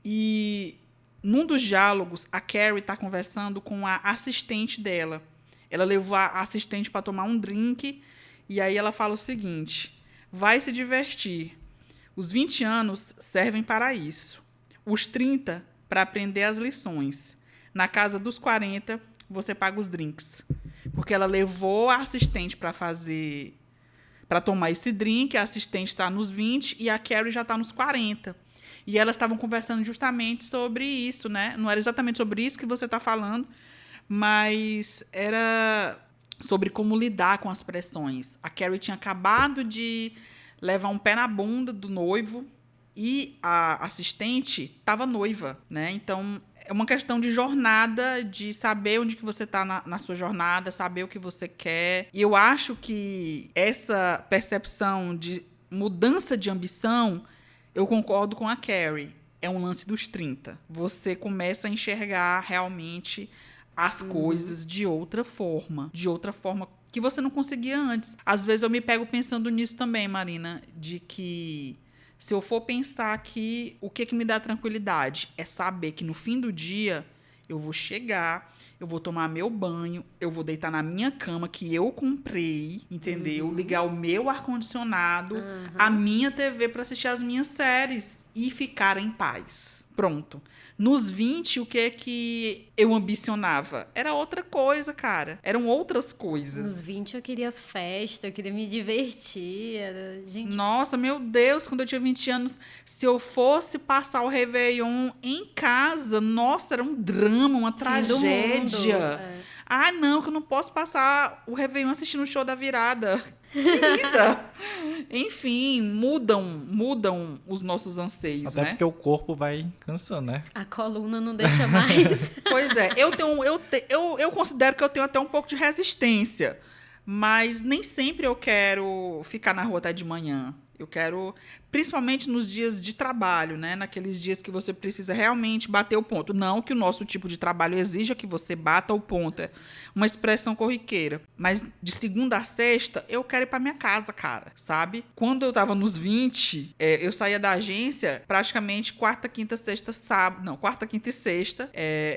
E num dos diálogos, a Carrie está conversando com a assistente dela. Ela levou a assistente para tomar um drink e aí ela fala o seguinte: vai se divertir. Os 20 anos servem para isso. Os 30 para aprender as lições. Na casa dos 40, você paga os drinks. Porque ela levou a assistente para tomar esse drink, a assistente está nos 20 e a Carrie já está nos 40. E elas estavam conversando justamente sobre isso, né? Não era exatamente sobre isso que você está falando, mas era sobre como lidar com as pressões. A Carrie tinha acabado de levar um pé na bunda do noivo e a assistente estava noiva, né? Então, é uma questão de jornada, de saber onde que você está na sua jornada, saber o que você quer. E eu acho que essa percepção de mudança de ambição, eu concordo com a Carrie. É um lance dos 30. Você começa a enxergar realmente as coisas de outra forma que você não conseguia antes. Às vezes eu me pego pensando nisso também, Marina, de que se eu for pensar aqui, o que me dá tranquilidade é saber que no fim do dia eu vou chegar, eu vou tomar meu banho, eu vou deitar na minha cama que eu comprei, entendeu? Ligar o meu ar-condicionado, a minha TV para assistir as minhas séries e ficar em paz. Pronto. Nos 20, o que eu ambicionava? Era outra coisa, cara. Eram outras coisas. Nos 20 eu queria festa, eu queria me divertir. Gente... Nossa, meu Deus, quando eu tinha 20 anos, se eu fosse passar o Réveillon em casa, nossa, era um drama, uma tragédia. Não, que eu não posso passar o Réveillon assistindo o show da virada. Querida! Enfim, mudam os nossos anseios, Até né? porque o corpo vai cansando, né? A coluna não deixa mais. Pois é, eu considero que eu tenho até um pouco de resistência, mas nem sempre eu quero ficar na rua até de manhã. Eu quero Principalmente nos dias de trabalho, né? Naqueles dias que você precisa realmente bater o ponto. Não que o nosso tipo de trabalho exija que você bata o ponto. É uma expressão corriqueira. Mas de segunda a sexta, eu quero ir pra minha casa, cara. Sabe? Quando eu tava nos 20, eu saía da agência praticamente quarta, quinta, sexta, sábado. Não, quarta, quinta e sexta.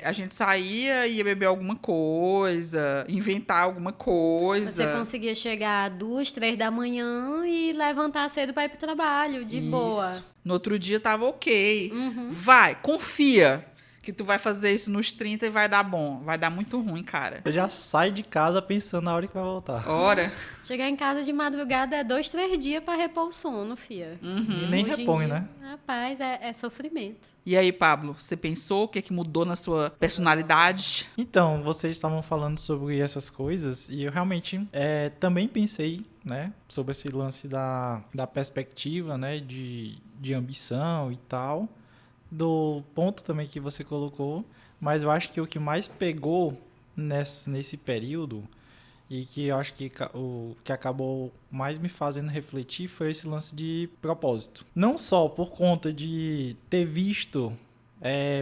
A gente saía, ia beber alguma coisa, inventar alguma coisa. Você conseguia chegar 2, 3 da manhã e levantar cedo pra ir pro trabalho, de boa. No outro dia tava ok. Vai, confia que tu vai fazer isso nos 30 e vai dar bom. Vai dar muito ruim, cara. Você já sai de casa pensando na hora que vai voltar. Ora. Chegar em casa de madrugada é 2, 3 dias pra repor o sono, fia. E nem Hoje em repõe, dia, né? Rapaz, é sofrimento. E aí, Pablo, você pensou o que é que mudou na sua personalidade? Então, vocês estavam falando sobre essas coisas e eu realmente também pensei, né, sobre esse lance da perspectiva, né, de ambição e tal, do ponto também que você colocou, mas eu acho que o que mais pegou nesse período e que eu acho que o que acabou mais me fazendo refletir foi esse lance de propósito. Não só por conta de ter visto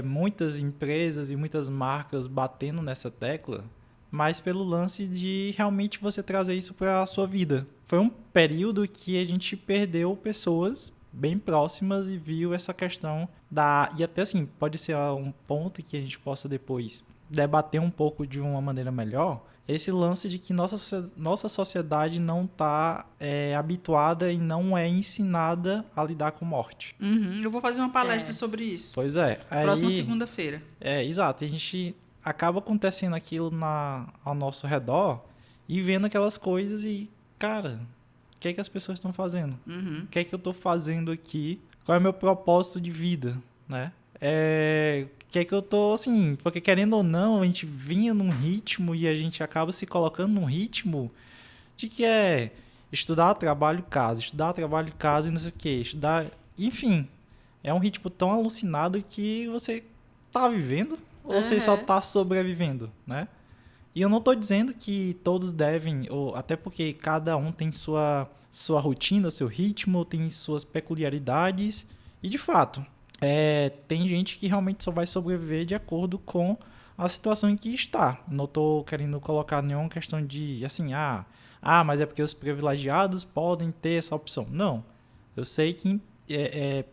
muitas empresas e muitas marcas batendo nessa tecla, mas pelo lance de realmente você trazer isso para a sua vida. Foi um período que a gente perdeu pessoas bem próximas e viu essa questão e até assim, pode ser um ponto que a gente possa depois debater um pouco de uma maneira melhor, esse lance de que nossa sociedade não está habituada e não é ensinada a lidar com morte. Eu vou fazer uma palestra sobre isso. Pois é. Próxima segunda-feira. Exato. A gente acaba acontecendo aquilo ao nosso redor e vendo aquelas coisas e, cara, o que é que as pessoas estão fazendo? O que é que eu estou fazendo aqui? Qual é o meu propósito de vida, né? Que é que eu tô, assim, porque querendo ou não, a gente vinha num ritmo e a gente acaba se colocando num ritmo de que estudar, trabalho, casa e não sei o que, enfim, é um ritmo tão alucinado que você tá vivendo ou você só tá sobrevivendo, né? E eu não tô dizendo que todos devem, ou até porque cada um tem sua rotina, seu ritmo, tem suas peculiaridades e de fato, tem gente que realmente só vai sobreviver de acordo com a situação em que está. Não estou querendo colocar nenhuma questão de, assim, mas é porque os privilegiados podem ter essa opção. Não. Eu sei que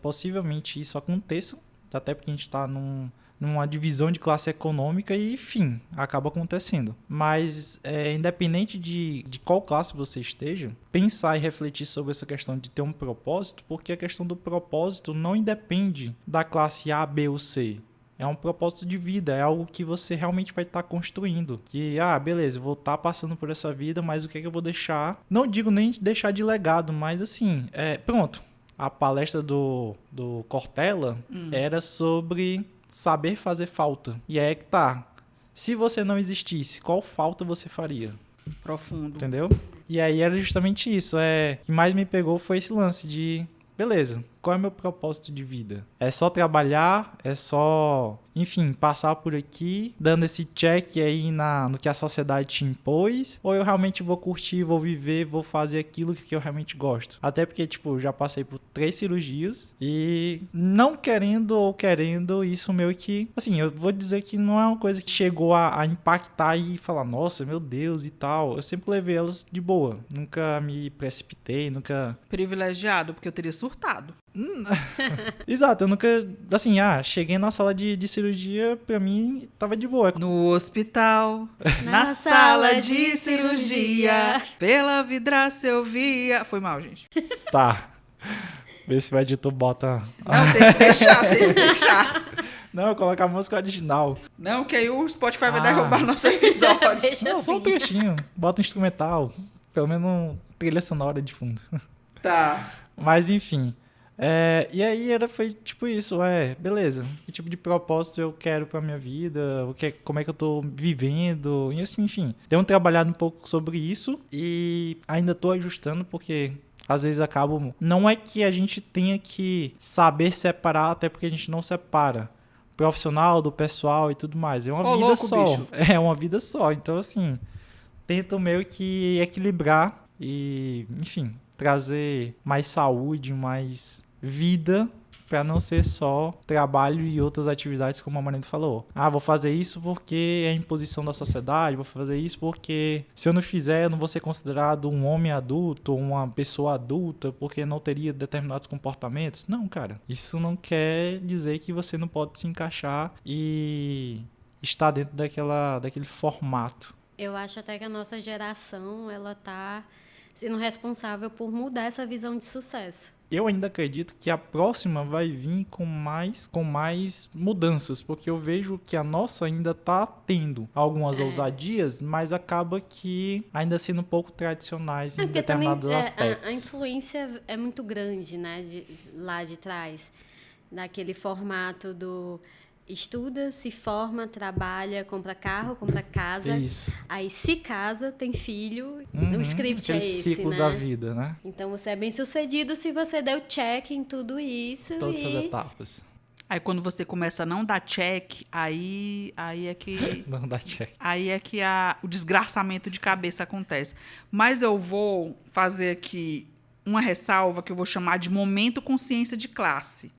possivelmente isso aconteça, até porque a gente está numa divisão de classe econômica e, enfim, acaba acontecendo. Mas, independente de qual classe você esteja, pensar e refletir sobre essa questão de ter um propósito, porque a questão do propósito não independe da classe A, B ou C. É um propósito de vida, é algo que você realmente vai estar construindo. Que, beleza, eu vou estar passando por essa vida, mas o que é que eu vou deixar? Não digo nem deixar de legado, mas assim, pronto. A palestra do Cortella era sobre saber fazer falta. E é que tá. Se você não existisse, qual falta você faria? Profundo. Entendeu? E aí era justamente isso. O que mais me pegou foi esse lance de, beleza, qual é o meu propósito de vida? É só trabalhar? É só, enfim, passar por aqui, dando esse check aí no que a sociedade te impôs? Ou eu realmente vou curtir, vou viver, vou fazer aquilo que eu realmente gosto? Até porque, tipo, já passei por 3 cirurgias e não querendo ou querendo, isso meio que, assim, eu vou dizer que não é uma coisa que chegou a impactar e falar, nossa, meu Deus e tal. Eu sempre levei elas de boa. Nunca me precipitei, nunca... Privilegiado, porque eu teria surtado. Exato, eu nunca, assim, cheguei na sala de cirurgia, pra mim, tava de boa. No hospital, na sala de cirurgia, pela vidraça eu via... Foi mal, gente. Tá. Vê se o editor bota... Não, tem que deixar. Não, coloca a música original. Não, que aí o Spotify vai derrubar nosso episódio. Deixa Não, assim. só um trechinho. Bota um instrumental. Pelo menos uma trilha sonora de fundo. Tá. Mas, enfim... e aí foi tipo isso, beleza, que tipo de propósito eu quero pra minha vida, como é que eu tô vivendo, e assim, enfim. Tenho trabalhado um pouco sobre isso e ainda tô ajustando porque às vezes acabo... Não é que a gente tenha que saber separar, até porque a gente não separa profissional do pessoal e tudo mais. É uma vida louco, só. bicho. É uma vida só, então assim, tento meio que equilibrar e, enfim... trazer mais saúde, mais vida para não ser só trabalho e outras atividades, como a Marina falou. Vou fazer isso porque é imposição da sociedade, vou fazer isso porque se eu não fizer, eu não vou ser considerado um homem adulto ou uma pessoa adulta porque não teria determinados comportamentos. Não, cara. Isso não quer dizer que você não pode se encaixar e estar dentro daquele formato. Eu acho até que a nossa geração, ela tá sendo responsável por mudar essa visão de sucesso. Eu ainda acredito que a próxima vai vir com mais mudanças, porque eu vejo que a nossa ainda está tendo algumas ousadias, mas acaba que ainda sendo um pouco tradicionais em determinados aspectos. A influência é muito grande, né, lá de trás, daquele formato do estuda, se forma, trabalha, compra carro, compra casa. Isso. Aí se casa, tem filho. O script é esse, ciclo né? da vida, né? Então você é bem sucedido se você deu check em tudo isso. Todas as etapas. Aí quando você começa a não dar check, aí é que... Não dá check. Aí é que o desgraçamento de cabeça acontece. Mas eu vou fazer aqui uma ressalva que eu vou chamar de momento consciência de classe.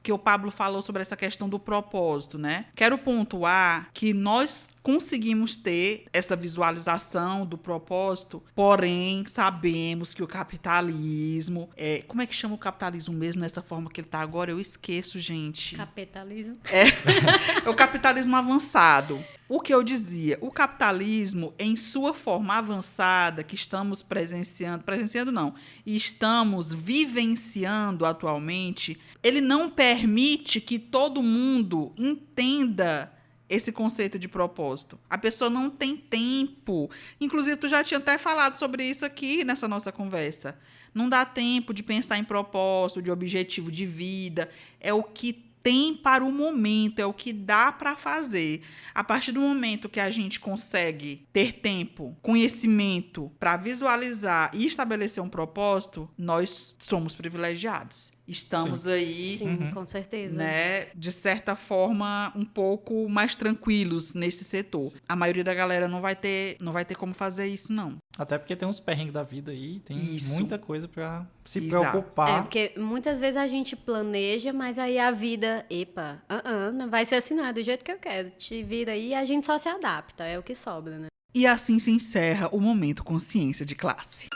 Que o Pablo falou sobre essa questão do propósito, né? Quero pontuar que nós conseguimos ter essa visualização do propósito, porém sabemos que o capitalismo... como é que chama o capitalismo mesmo nessa forma que ele está agora? Eu esqueço, gente. Capitalismo. É o capitalismo avançado. O que eu dizia, o capitalismo, em sua forma avançada, que estamos presenciando não, e estamos vivenciando atualmente, ele não permite que todo mundo entenda esse conceito de propósito. A pessoa não tem tempo. Inclusive, tu já tinha até falado sobre isso aqui nessa nossa conversa. Não dá tempo de pensar em propósito, de objetivo de vida. É o que tem para o momento, é o que dá para fazer. A partir do momento que a gente consegue ter tempo, conhecimento para visualizar e estabelecer um propósito, nós somos privilegiados. Estamos aí, Sim, com certeza. né, de certa forma, um pouco mais tranquilos nesse setor. A maioria da galera não vai ter como fazer isso, não. Até porque tem uns perrengues da vida aí, tem muita coisa pra se Exato. preocupar. Porque muitas vezes a gente planeja, mas aí a vida, não vai ser assim, não, é do jeito que eu quero. Te vira aí e a gente só se adapta, é o que sobra, né? E assim se encerra o momento consciência de classe.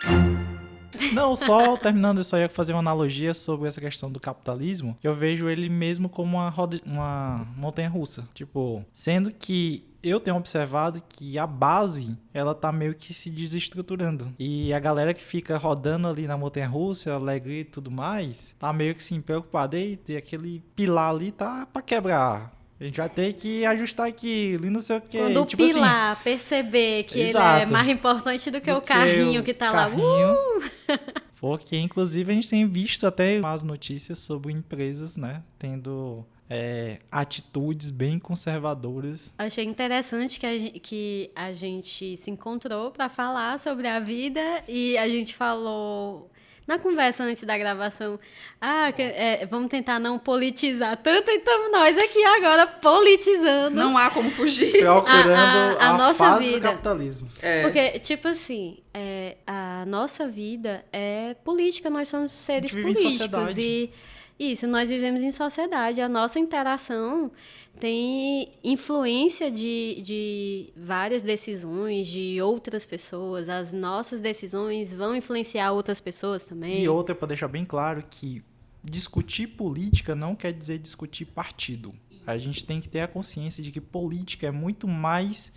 Não, só terminando, eu só ia fazer uma analogia sobre essa questão do capitalismo, que eu vejo ele mesmo como uma montanha-russa. Tipo, sendo que eu tenho observado que a base, ela tá meio que se desestruturando. E a galera que fica rodando ali na montanha-russa, alegre e tudo mais, tá meio que assim, preocupada. Eita, aquele pilar ali tá pra quebrar. A gente vai ter que ajustar aquilo e não sei o quê. Quando tipo o pilar perceber que ele é mais importante do que o carrinho que tá lá. Porque, inclusive, a gente tem visto até más notícias sobre empresas, né, tendo atitudes bem conservadoras. Achei interessante que a gente se encontrou para falar sobre a vida e a gente falou... Na conversa antes da gravação, vamos tentar não politizar tanto, então nós aqui agora politizando. Não há como fugir. Procurando a nossa fase vida. do capitalismo. Porque, tipo assim, a nossa vida é política, nós somos seres vive em políticos. sociedade. E isso, nós vivemos em sociedade. A nossa interação tem influência de várias decisões de outras pessoas. As nossas decisões vão influenciar outras pessoas também. E outra, para deixar bem claro, que discutir política não quer dizer discutir partido. A gente tem que ter a consciência de que política é muito mais...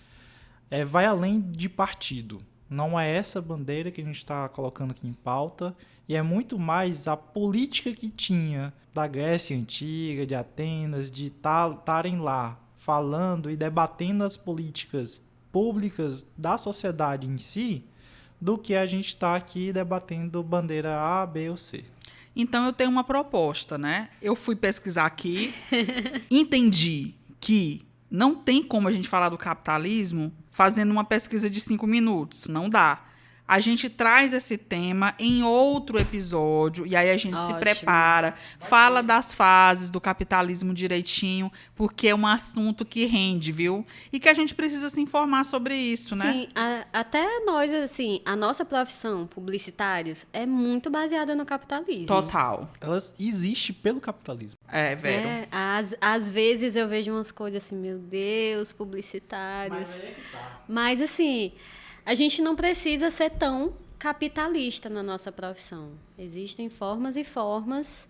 vai além de partido. Não é essa bandeira que a gente está colocando aqui em pauta, e é muito mais a política que tinha da Grécia Antiga, de Atenas, de estarem lá falando e debatendo as políticas públicas da sociedade em si, do que a gente está aqui debatendo bandeira A, B ou C. Então, eu tenho uma proposta, né? Eu fui pesquisar aqui, entendi que não tem como a gente falar do capitalismo fazendo uma pesquisa de 5 minutos. Não dá. A gente traz esse tema em outro episódio e aí a gente se Ótimo. prepara, fala das fases do capitalismo direitinho, porque é um assunto que rende, viu? E que a gente precisa se informar sobre isso, né? Sim, até nós, assim, a nossa profissão, publicitários, é muito baseada no capitalismo. Total. Ela existe pelo capitalismo. É, Vero. Né? Às vezes eu vejo umas coisas assim, meu Deus, publicitários. Mas assim, a gente não precisa ser tão capitalista na nossa profissão. Existem formas e formas,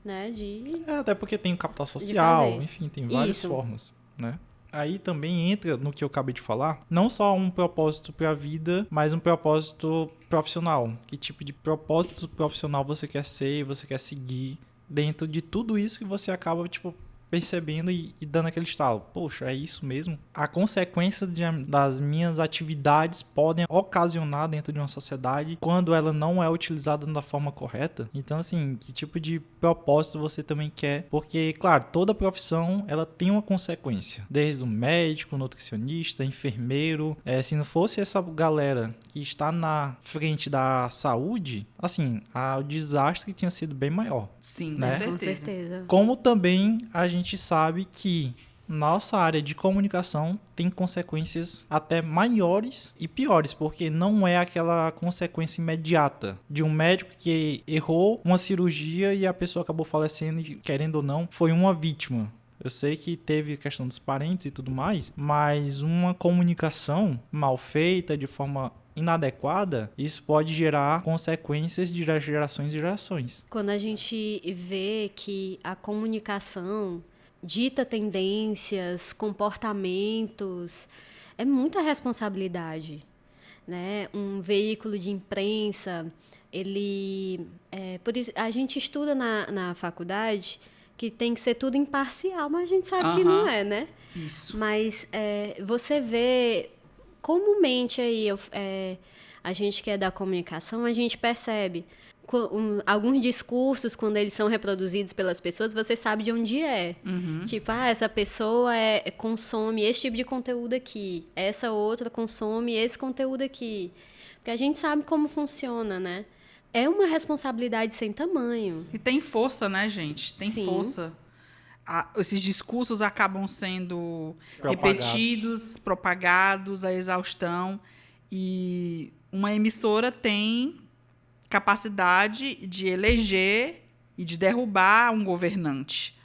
né, de... Até porque tem o capital social, fazer. enfim, tem várias Isso. formas, né? Aí também entra no que eu acabei de falar, não só um propósito para a vida, mas um propósito profissional. Que tipo de propósito profissional você quer ser, você quer seguir dentro de tudo isso que você acaba, tipo, percebendo e dando aquele estalo. Poxa, é isso mesmo? A consequência das minhas atividades podem ocasionar dentro de uma sociedade quando ela não é utilizada da forma correta. Então, assim, que tipo de propósito você também quer? Porque, claro, toda profissão, ela tem uma consequência. Desde o médico, nutricionista, enfermeiro. Se não fosse essa galera que está na frente da saúde, assim, o desastre tinha sido bem maior. Sim, Né? com Com certeza. certeza. Como também a gente sabe que nossa área de comunicação tem consequências até maiores e piores, porque não é aquela consequência imediata de um médico que errou uma cirurgia e a pessoa acabou falecendo e, querendo ou não, foi uma vítima. Eu sei que teve questão dos parentes e tudo mais, mas uma comunicação mal feita, de forma inadequada, isso pode gerar consequências de gerações e gerações. Quando a gente vê que a comunicação dita tendências, comportamentos, é muita responsabilidade, né? Um veículo de imprensa, por isso, a gente estuda na faculdade que tem que ser tudo imparcial, mas a gente sabe que não é, né? Isso. Mas você vê comumente aí, a gente que é da comunicação, a gente percebe alguns discursos, quando eles são reproduzidos pelas pessoas, você sabe de onde é. Tipo, essa pessoa consome esse tipo de conteúdo aqui, essa outra consome esse conteúdo aqui. Porque a gente sabe como funciona, né? É uma responsabilidade sem tamanho. E tem força, né, gente? Tem Sim. força. Esses discursos acabam sendo Propagados. repetidos, propagados à exaustão. E uma emissora tem capacidade de eleger e de derrubar um governante,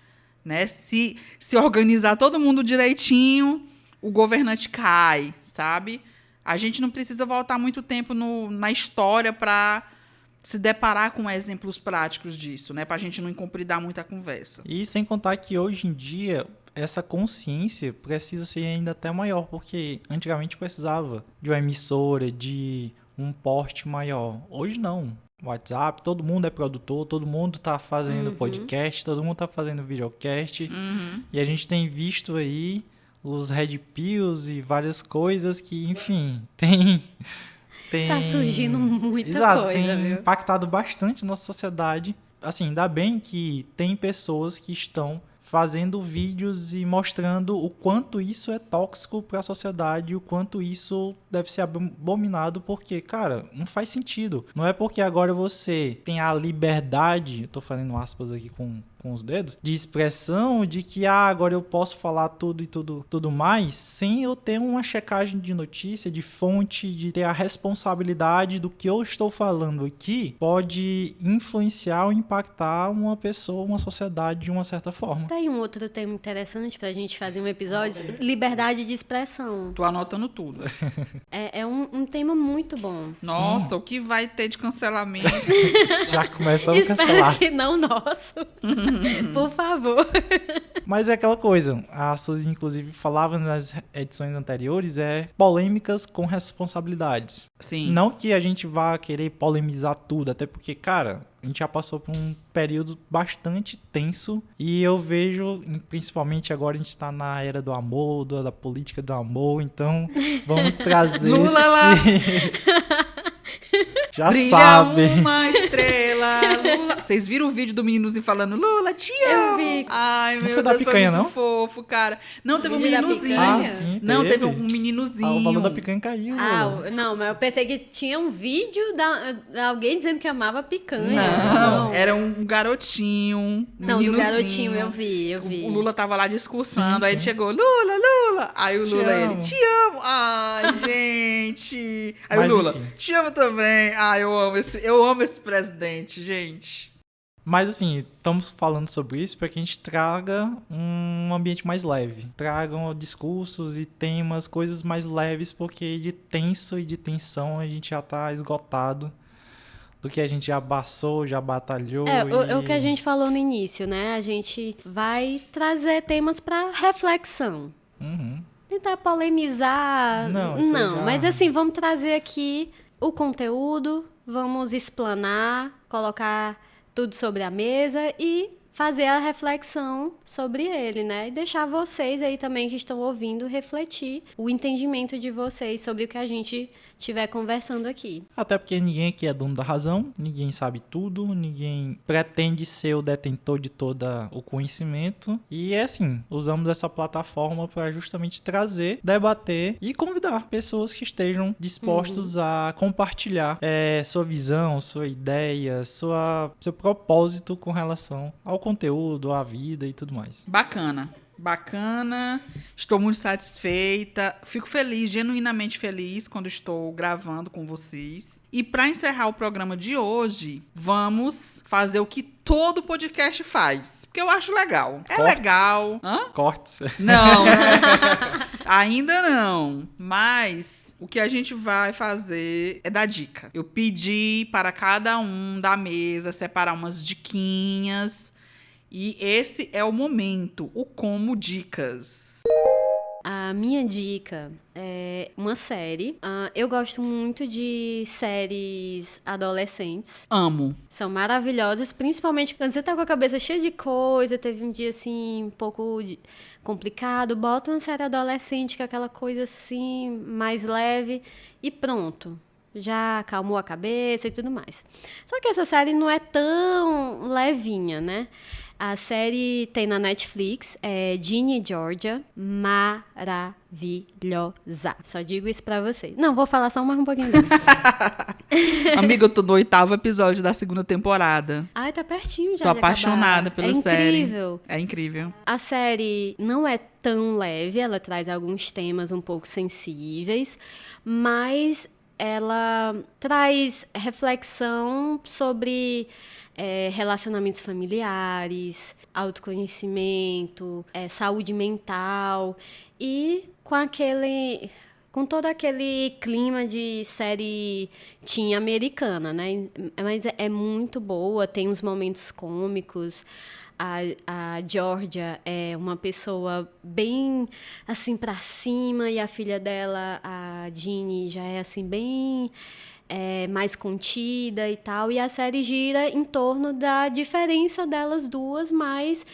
né? Se organizar todo mundo direitinho, o governante cai, sabe? A gente não precisa voltar muito tempo na história para se deparar com exemplos práticos disso, né? Para a gente não incompridar muita conversa. E sem contar que hoje em dia essa consciência precisa ser ainda até maior, porque antigamente precisava de uma emissora, de um porte maior. Hoje não. WhatsApp, todo mundo é produtor, todo mundo tá fazendo podcast, todo mundo tá fazendo videocast. E a gente tem visto aí os Red Pills e várias coisas que, enfim, tem Tá surgindo muita Exato, coisa, tem viu? impactado bastante nossa sociedade. Assim, ainda bem que tem pessoas que estão fazendo vídeos e mostrando o quanto isso é tóxico para a sociedade, o quanto isso deve ser abominado, porque, cara, não faz sentido. Não é porque agora você tem a liberdade, eu tô fazendo aspas aqui com os dedos, de expressão de que agora eu posso falar tudo e tudo mais, sem eu ter uma checagem de notícia, de fonte, de ter a responsabilidade do que eu estou falando aqui, pode influenciar ou impactar uma pessoa, uma sociedade de uma certa forma. Tem um outro tema interessante pra gente fazer um episódio, liberdade de expressão. Tô anotando tudo. É um tema muito bom. Nossa, o que vai ter de cancelamento? Já começamos a Espero cancelar. que não nosso. Por favor. Mas é aquela coisa, a Suzy inclusive falava nas edições anteriores, polêmicas com responsabilidades. Sim. Não que a gente vá querer polemizar tudo, até porque, cara, a gente já passou por um período bastante tenso e eu vejo, principalmente agora a gente tá na era do amor, da política do amor, então vamos trazer Lula lá. Já Brilha sabe. uma estrela. Lula. Vocês viram o vídeo do meninozinho falando, Lula, te Eu amo. vi. Ai, Não meu foi da Deus, foi picanha, muito não? fofo, cara. Não, teve um vídeo da meninozinho. picanha? sim, Não, teve um o meninozinho. valor da picanha caiu. Não, mas eu pensei que tinha um vídeo alguém dizendo que amava picanha. Não, era um garotinho, um Não, do meninozinho. garotinho, eu vi. O Lula tava lá discursando, Sim, aí sim. chegou, Lula. Aí o Te Lula, ele, amo. te amo. Ai, gente. Aí Mas, o Lula, enfim. te amo também. Ai, eu amo esse presidente, gente. Mas assim, estamos falando sobre isso para que a gente traga um ambiente mais leve. Tragam discursos e temas, coisas mais leves, porque de tenso e de tensão a gente já tá esgotado do que a gente já passou, já batalhou. É o que a gente falou no início, né? A gente vai trazer temas para reflexão. Uhum. Tentar polemizar. Não, isso já- Mas assim, vamos trazer aqui o conteúdo, vamos explanar, colocar tudo sobre a mesa e fazer a reflexão sobre ele, né? E deixar vocês aí também que estão ouvindo refletir o entendimento de vocês sobre o que a gente estiver conversando aqui. Até porque ninguém aqui é dono da razão, ninguém sabe tudo, ninguém pretende ser o detentor de todo o conhecimento. E é assim, usamos essa plataforma para justamente trazer, debater e convidar pessoas que estejam dispostos a compartilhar sua visão, sua ideia, seu propósito com relação ao conteúdo, à vida e tudo mais. Bacana, estou muito satisfeita, fico feliz, genuinamente feliz quando estou gravando com vocês. E para encerrar o programa de hoje, vamos fazer o que todo podcast faz, porque eu acho legal. É Cortes. legal. Hã? Cortes. Não, ainda não. Mas o que a gente vai fazer é dar dica. Eu pedi para cada um da mesa separar umas diquinhas. E esse é o momento, o Como Dicas. A minha dica é uma série. Eu gosto muito de séries adolescentes. Amo. São maravilhosas, principalmente quando você tá com a cabeça cheia de coisa, teve um dia assim um pouco complicado, bota uma série adolescente, que é aquela coisa assim, mais leve e pronto. Já acalmou a cabeça e tudo mais. Só que essa série não é tão levinha, né? A série tem na Netflix, é Ginny e Georgia, maravilhosa. Só digo isso pra vocês. Não, vou falar só mais um pouquinho dela. Amiga, eu tô no 8º episódio da 2ª temporada. Ai, tá pertinho já Tô de apaixonada acabar. pela série. Incrível. É incrível. A série não é tão leve, ela traz alguns temas um pouco sensíveis, mas ela traz reflexão sobre relacionamentos familiares, autoconhecimento, saúde mental e com todo aquele clima de série teen americana, né? Mas é muito boa, tem uns momentos cômicos. A Georgia é uma pessoa bem assim pra cima e a filha dela, a Ginny, já é assim bem mais contida e tal. E a série gira em torno da diferença delas duas, mas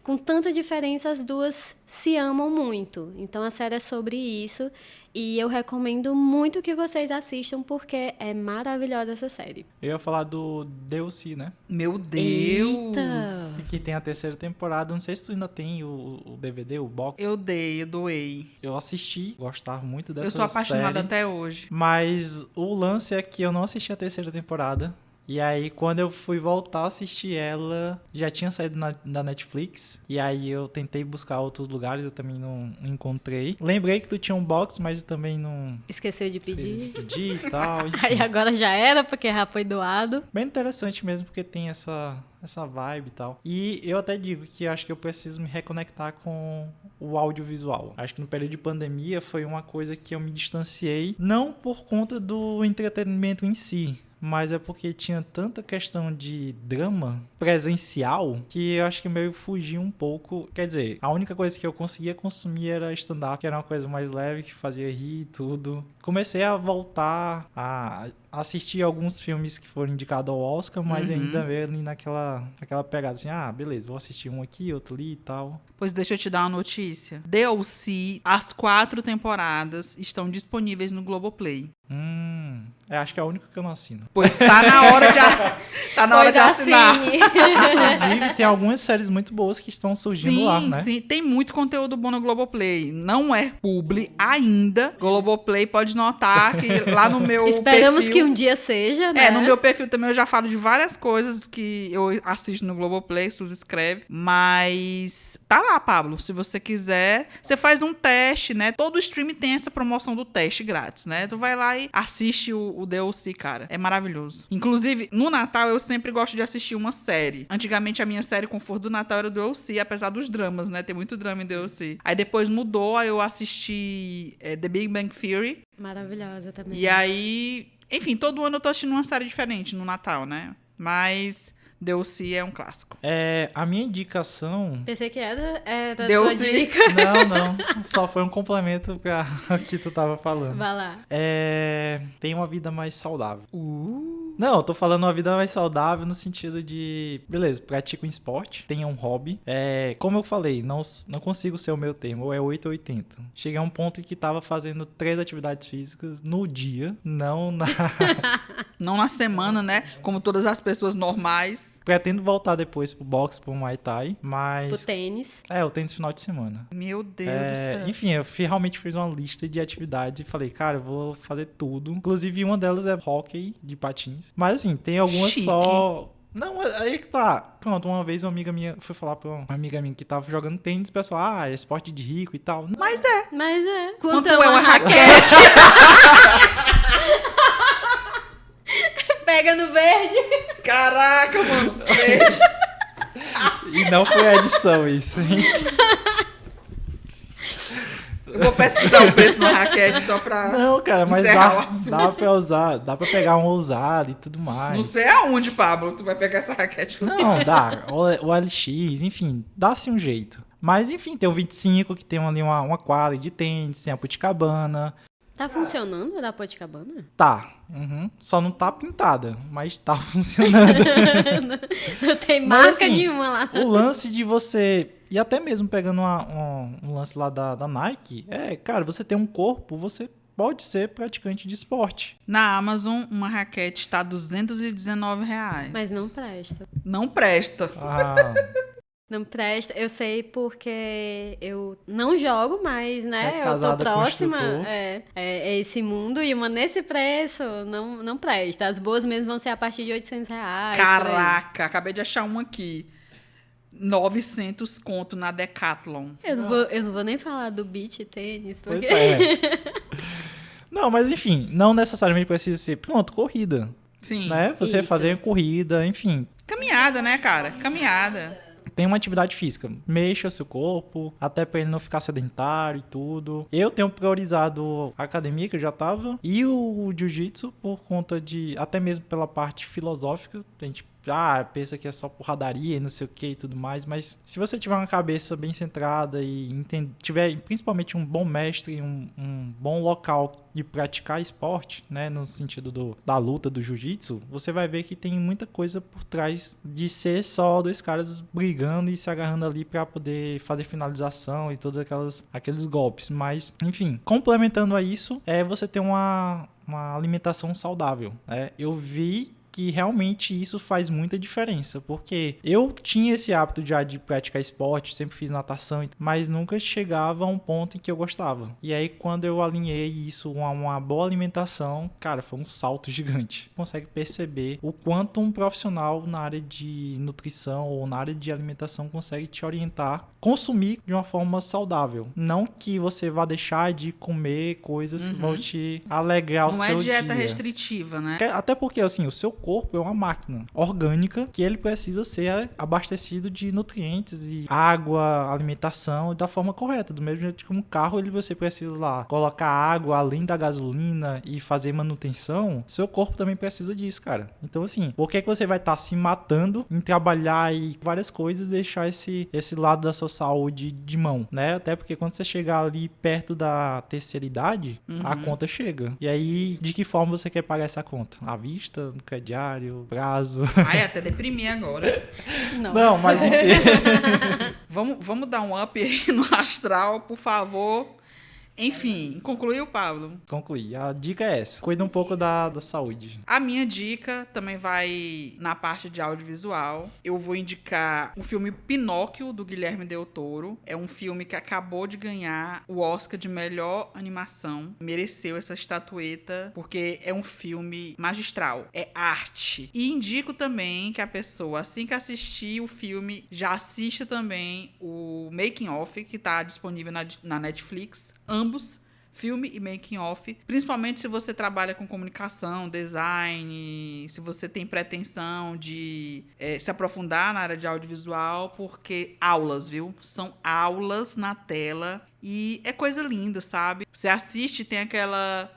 com tanta diferença as duas se amam muito. Então a série é sobre isso e eu recomendo muito que vocês assistam porque é maravilhosa essa série. Eu ia falar do DLC, né? Meu Deus! Eita! Que tem a 3ª temporada. Não sei se tu ainda tem o DVD, o box. Eu doei. Eu assisti, gostava muito dessa Eu sou apaixonada série. até hoje. Mas o lance é que eu não assisti a 3ª temporada. E aí, quando eu fui voltar a assistir ela, já tinha saído da Netflix. E aí eu tentei buscar outros lugares, eu também não encontrei. Lembrei que tu tinha um box, mas eu também não Esqueceu de pedir? pedi e tal. Enfim. Aí agora já era, porque já foi doado. Bem interessante mesmo, porque tem essa vibe e tal. E eu até digo que acho que eu preciso me reconectar com o audiovisual. Acho que no período de pandemia foi uma coisa que eu me distanciei, não por conta do entretenimento em si, mas é porque tinha tanta questão de drama presencial que eu acho que meio fugi um pouco. Quer dizer, a única coisa que eu conseguia consumir era stand-up, que era uma coisa mais leve, que fazia rir e tudo. Comecei a voltar a assisti alguns filmes que foram indicados ao Oscar, mas ainda veio ali naquela pegada assim, beleza, vou assistir um aqui, outro ali e tal. Pois deixa eu te dar uma notícia. DLC, as 4 temporadas estão disponíveis no Globoplay. Acho que é a única que eu não assino. Pois tá na hora de, assinar. Inclusive, tem algumas séries muito boas que estão surgindo lá, né? Sim, tem muito conteúdo bom no Globoplay. Não é publi ainda. Globoplay pode notar que lá no meu Esperamos perfil... que um dia seja, né? no meu perfil também eu já falo de várias coisas que eu assisto no Globoplay, Sus escreve. Mas tá lá, Pablo. Se você quiser, você faz um teste, né? Todo stream tem essa promoção do teste grátis, né? Tu vai lá e assiste o DLC, cara. É maravilhoso. Inclusive, no Natal eu sempre gosto de assistir uma série. Antigamente a minha série conforto do Natal era o DLC, apesar dos dramas, né? Tem muito drama em DLC. Aí depois mudou, aí eu assisti The Big Bang Theory. Maravilhosa também. E aí, enfim, todo ano eu tô assistindo uma série diferente no Natal, né? Mas DLC é um clássico. A minha indicação... Pensei que era sua DLC. dica. Não. Só foi um complemento para o que tu tava falando. Vai lá. Tem uma vida mais saudável. Não, eu tô falando uma vida mais saudável no sentido de... Beleza, pratico um esporte, tenha um hobby. Como eu falei, não consigo ser o meu termo, ou é 8 ou 80. Cheguei a um ponto em que tava fazendo 3 atividades físicas no dia, não na... Não na semana, né? Como todas as pessoas normais. Pretendo voltar depois pro boxe, pro Muay Thai, mas... Pro tênis. Eu tênis final de semana. Meu Deus do céu. Enfim, eu realmente fiz uma lista de atividades e falei, cara, eu vou fazer tudo. Inclusive, uma delas é hóquei de patins. Mas assim, tem algumas Chique. só... Não, aí que tá. Pronto, uma vez uma amiga minha foi falar pra uma amiga minha que tava jogando tênis, o pessoal, é esporte de rico e tal. Não. Mas é. Mas é. Quanto é uma raquete? Pega no verde. Caraca, mano. Verde. E não foi a edição isso, hein? Eu vou pesquisar o preço de uma raquete só pra... Não, cara, mas encerrar o assunto. dá pra usar, dá pra pegar um ousado e tudo mais. Não sei aonde, Pablo, tu vai pegar essa raquete. Não, dá. O LX, enfim, dá-se um jeito. Mas, enfim, tem o 25, que tem ali uma quadra de tênis, tem a Puticabana. Tá funcionando a da Poticabana? Tá. Só não tá pintada, mas tá funcionando. Não tem Mas, marca assim, nenhuma lá. O lance de você... E até mesmo pegando um lance lá da Nike, cara, você tem um corpo, você pode ser praticante de esporte. Na Amazon, uma raquete está R$ 219. Mas não presta. Não presta. Não presta. Eu sei porque eu não jogo, mas, né, eu tô casada com próxima. instrutor. É esse mundo. E uma nesse preço não presta. As boas mesmo vão ser a partir de R$800. Caraca, acabei de achar uma aqui. 900 conto na Decathlon. Eu não vou nem falar do beach tênis, porque... Pois é. Não, mas enfim, não necessariamente precisa ser, pronto, corrida. Sim. Né? Você Isso. fazer corrida, enfim. Caminhada, né, cara? Caminhada. Tem uma atividade física. Mexa seu corpo, até pra ele não ficar sedentário e tudo. Eu tenho priorizado a academia, que eu já tava, e o jiu-jitsu por conta de, até mesmo pela parte filosófica. A gente pensa que é só porradaria e não sei o que e tudo mais, mas se você tiver uma cabeça bem centrada e tiver principalmente um bom mestre, um bom local de praticar esporte, né, no sentido da luta, do jiu-jitsu, você vai ver que tem muita coisa por trás de ser só 2 caras brigando e se agarrando ali para poder fazer finalização e todos aqueles golpes, mas enfim, complementando a isso, você ter uma alimentação saudável, né? Eu vi que realmente isso faz muita diferença, porque eu tinha esse hábito já de praticar esporte, sempre fiz natação, mas nunca chegava a um ponto em que eu gostava. E aí, quando eu alinhei isso a uma boa alimentação, cara, foi um salto gigante. Consegue perceber o quanto um profissional na área de nutrição ou na área de alimentação consegue te orientar, consumir de uma forma saudável. Não que você vá deixar de comer coisas que vão te alegrar o seu dia. Não é dieta restritiva, né? Até porque, assim, o seu corpo é uma máquina orgânica que ele precisa ser abastecido de nutrientes e água, alimentação da forma correta. Do mesmo jeito que um carro, você precisa lá colocar água além da gasolina e fazer manutenção, seu corpo também precisa disso, cara. Então, assim, por que você vai estar se matando em trabalhar e várias coisas, deixar esse lado da sua saúde de mão, né? Até porque quando você chegar ali perto da terceira idade, a conta chega. E aí, de que forma você quer pagar essa conta? À vista, no crediário, prazo? Ai, até deprimi agora. Não, mas Vamos dar um up aí no astral, por favor. Enfim, concluiu, Pablo? concluir. A dica é essa. Cuida um pouco da saúde. A minha dica também vai na parte de audiovisual. Eu vou indicar o filme Pinóquio, do Guilherme Del Toro. É um filme que acabou de ganhar o Oscar de melhor animação. Mereceu essa estatueta, porque é um filme magistral. É arte. E indico também que a pessoa, assim que assistir o filme, já assista também o Making Of, que está disponível na Netflix. Ambos, filme e making off, principalmente se você trabalha com comunicação, design, se você tem pretensão de se aprofundar na área de audiovisual, porque aulas, viu? São aulas na tela e é coisa linda, sabe? Você assiste e tem aquela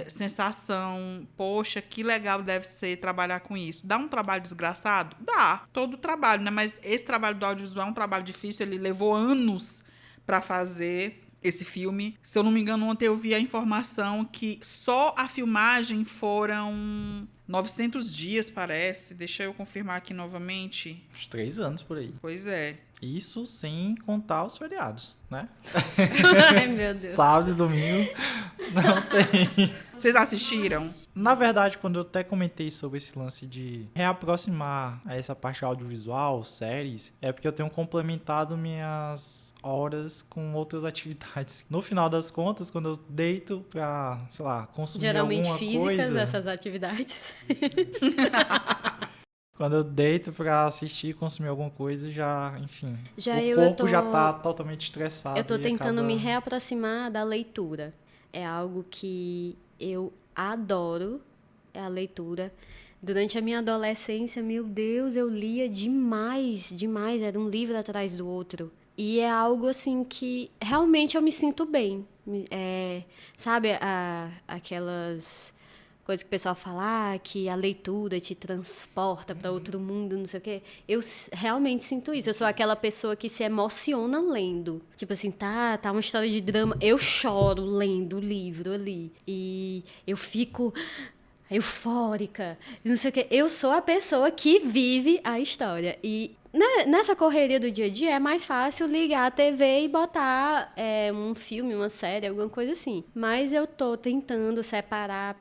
sensação, poxa, que legal deve ser trabalhar com isso. Dá um trabalho desgraçado? Dá, todo trabalho, né? Mas esse trabalho do audiovisual é um trabalho difícil, ele levou anos para fazer esse filme. Se eu não me engano, ontem eu vi a informação que só a filmagem foram 900 dias, parece. Deixa eu confirmar aqui novamente. Uns 3 anos por aí. Pois é. Isso sem contar os feriados, né? Ai, meu Deus. Sábado e domingo não tem. Vocês assistiram? Na verdade, quando eu até comentei sobre esse lance de reaproximar a essa parte audiovisual, séries, é porque eu tenho complementado minhas horas com outras atividades. No final das contas, quando eu deito pra, sei lá, consumir Geralmente alguma físicas coisa... essas atividades. Quando eu deito pra assistir e consumir alguma coisa, já, enfim, Já o corpo já tá totalmente estressado. Eu tô e tentando acaba... me reaproximar da leitura. É algo que eu adoro, é a leitura. Durante a minha adolescência, meu Deus, eu lia demais, demais. Era um livro atrás do outro. E é algo, assim, que realmente eu me sinto bem. Sabe, aquelas coisas que o pessoal fala, que a leitura te transporta para outro mundo, não sei o quê. Eu realmente sinto isso. Eu sou aquela pessoa que se emociona lendo. Tipo assim, tá uma história de drama. Eu choro lendo o livro ali. E eu fico eufórica, não sei o quê. Eu sou a pessoa que vive a história. E nessa correria do dia a dia é mais fácil ligar a TV e botar um filme, uma série, alguma coisa assim. Mas eu tô tentando separar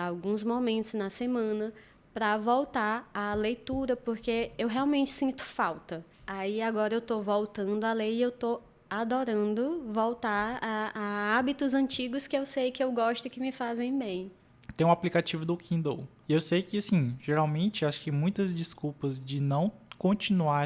alguns momentos na semana para voltar à leitura, porque eu realmente sinto falta. Aí agora eu tô voltando a ler e eu tô adorando voltar a hábitos antigos que eu sei que eu gosto e que me fazem bem. Tem um aplicativo do Kindle. E eu sei que, assim, geralmente, acho que muitas desculpas de não continuar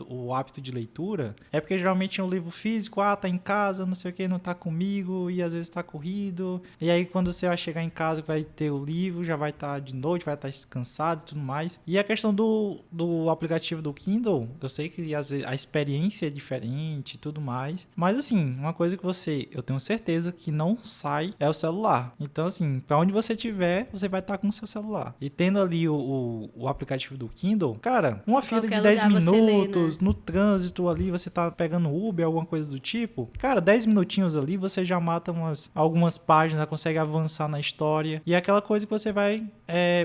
o hábito de leitura é porque geralmente é um livro físico, tá em casa, não sei o que, não tá comigo, e às vezes tá corrido, e aí quando você vai chegar em casa vai ter o livro, já vai estar de noite, vai estar descansado e tudo mais. E a questão do aplicativo do Kindle, eu sei que às vezes a experiência é diferente e tudo mais, mas assim, uma coisa que eu tenho certeza que não sai é o celular. Então assim, pra onde você tiver, você vai estar com o seu celular. E tendo ali o aplicativo do Kindle, cara, uma fila de 10 minutos, no trânsito ali, você tá pegando Uber, alguma coisa do tipo, cara, 10 minutinhos ali, você já mata algumas páginas, consegue avançar na história, e é aquela coisa que você vai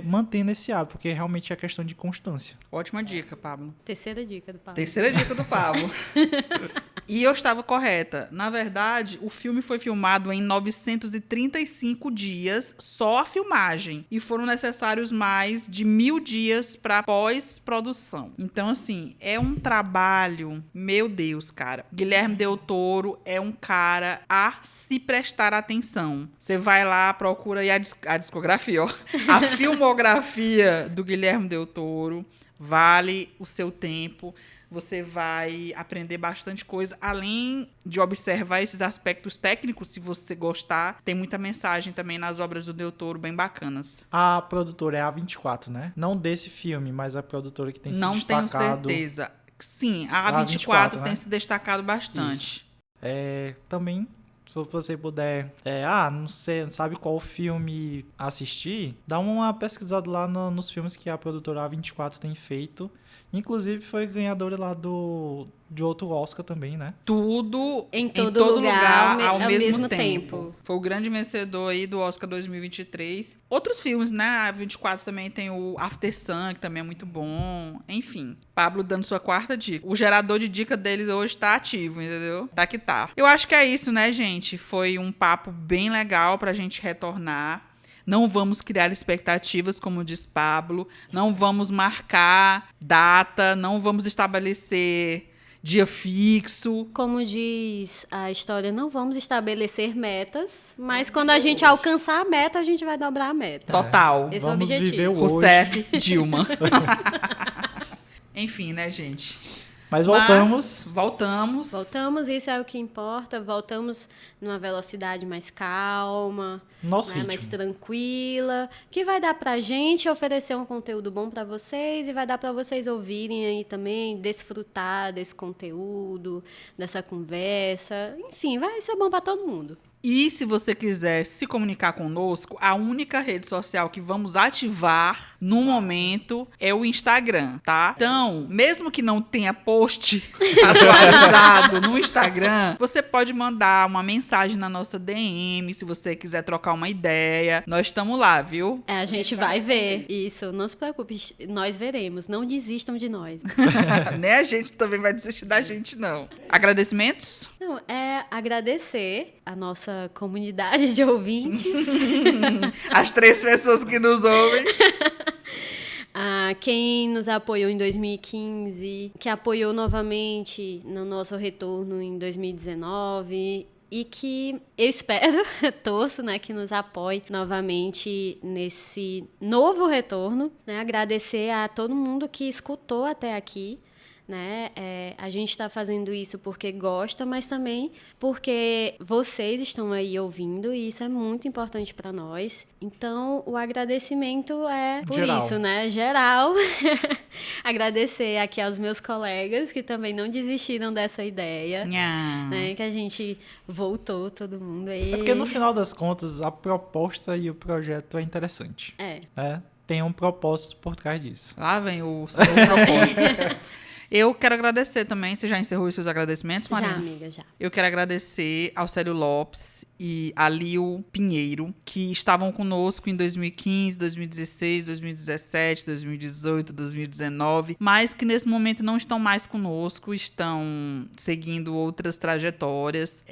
mantendo esse hábito, porque realmente é questão de constância. Ótima dica, Pablo. Terceira dica do Pablo. Terceira dica do Pablo. E eu estava correta. Na verdade, o filme foi filmado em 935 dias, só a filmagem. E foram necessários mais de 1000 dias para pós-produção. Então, assim, é um trabalho... Meu Deus, cara. Guilherme Del Toro é um cara a se prestar atenção. Você vai lá, procura aí a discografia, ó. A filmografia do Guilherme Del Toro. Vale o seu tempo. Você vai aprender bastante coisa, além de observar esses aspectos técnicos, se você gostar. Tem muita mensagem também nas obras do Del Toro, bem bacanas. A produtora é a 24, né? Não desse filme, mas a produtora que tem se Não tenho destacado. certeza. Sim, a A24 24, tem né? se destacado bastante. Também, se você puder, não sei, não sabe qual filme assistir, dá uma pesquisada lá nos filmes que a produtora A24 tem feito. Inclusive foi ganhadora lá de outro Oscar também, né? Tudo Em todo lugar, ao ao mesmo mesmo tempo. tempo. Foi o grande vencedor aí do Oscar 2023. Outros filmes, né? A 24 também tem o After Sun, que também é muito bom. Enfim, Pablo dando sua quarta dica. O gerador de dica deles hoje tá ativo, entendeu? Tá que tá. Eu acho que é isso, né, gente? Foi um papo bem legal pra gente retornar. Não vamos criar expectativas, como diz Pablo. Não vamos marcar data. Não vamos estabelecer dia fixo. Como diz a história, não vamos estabelecer metas, mas quando a gente alcançar a meta, a gente vai dobrar a meta. Total. Esse é o Vamos objetivo. viver o Rousseff, Dilma. Enfim, né, gente? Mas voltamos. Voltamos, isso é o que importa. Voltamos numa velocidade mais calma, Nosso né, ritmo. mais tranquila, que vai dar pra gente oferecer um conteúdo bom pra vocês e vai dar pra vocês ouvirem aí também, desfrutar desse conteúdo, dessa conversa. Enfim, vai ser bom pra todo mundo. E se você quiser se comunicar conosco, a única rede social que vamos ativar no momento é o Instagram, tá? Então, mesmo que não tenha post atualizado no Instagram, você pode mandar uma mensagem na nossa DM, se você quiser trocar uma ideia. Nós estamos lá, viu? A gente vai ver. Isso, não se preocupe, nós veremos. Não desistam de nós. Nem a gente também vai desistir da gente, não. Agradecimentos? Não, é agradecer a nossa comunidade de ouvintes, As 3 pessoas que nos ouvem. a quem nos apoiou em 2015, que apoiou novamente no nosso retorno em 2019 e que eu espero, torço, né, que nos apoie novamente nesse novo retorno, né? Agradecer a todo mundo que escutou até aqui. Né? A gente está fazendo isso porque gosta, mas também porque vocês estão aí ouvindo e isso é muito importante para nós. Então, o agradecimento é por Geral. isso, né? Geral. Agradecer aqui aos meus colegas que também não desistiram dessa ideia, Nha. né? Que a gente voltou todo mundo aí. É porque no final das contas, a proposta e o projeto é interessante. Tem um propósito por trás disso. Lá vem o seu propósito. Eu quero agradecer também. Você já encerrou os seus agradecimentos, Marina? Já, amiga, já. Eu quero agradecer ao Célio Lopes e a Lil Pinheiro, que estavam conosco em 2015, 2016, 2017, 2018, 2019, mas que nesse momento não estão mais conosco, estão seguindo outras trajetórias.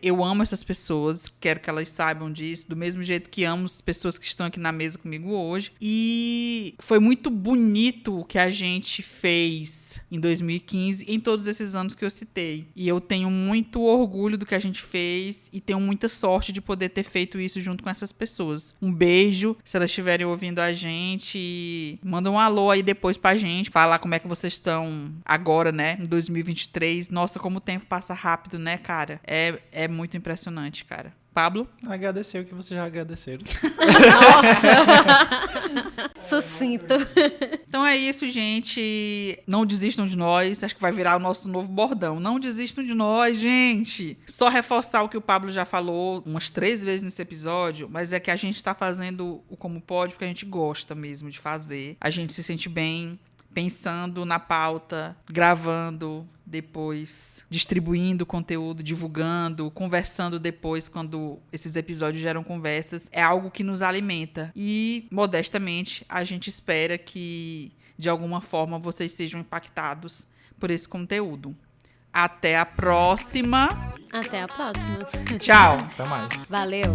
Eu amo essas pessoas, quero que elas saibam disso, do mesmo jeito que amo as pessoas que estão aqui na mesa comigo hoje. E foi muito bonito o que a gente fez em 2015, em todos esses anos que eu citei. E eu tenho muito orgulho do que a gente fez e tenho muita sorte de poder ter feito isso junto com essas pessoas. Um beijo, se elas estiverem ouvindo a gente. Manda um alô aí depois pra gente, falar como é que vocês estão agora, né, em 2023. Nossa, como o tempo passa rápido, né, cara? É muito impressionante, cara. Pablo? Agradecer o que vocês já agradeceram. Sucinto. Então é isso, gente. Não desistam de nós. Acho que vai virar o nosso novo bordão. Não desistam de nós, gente. Só reforçar o que o Pablo já falou umas 3 vezes nesse episódio, mas é que a gente tá fazendo o Como Pode porque a gente gosta mesmo de fazer. A gente se sente bem pensando na pauta, gravando, depois distribuindo conteúdo, divulgando, conversando depois quando esses episódios geram conversas. É algo que nos alimenta e, modestamente, a gente espera que, de alguma forma, vocês sejam impactados por esse conteúdo. Até a próxima. Até a próxima. Tchau. Até mais. Valeu.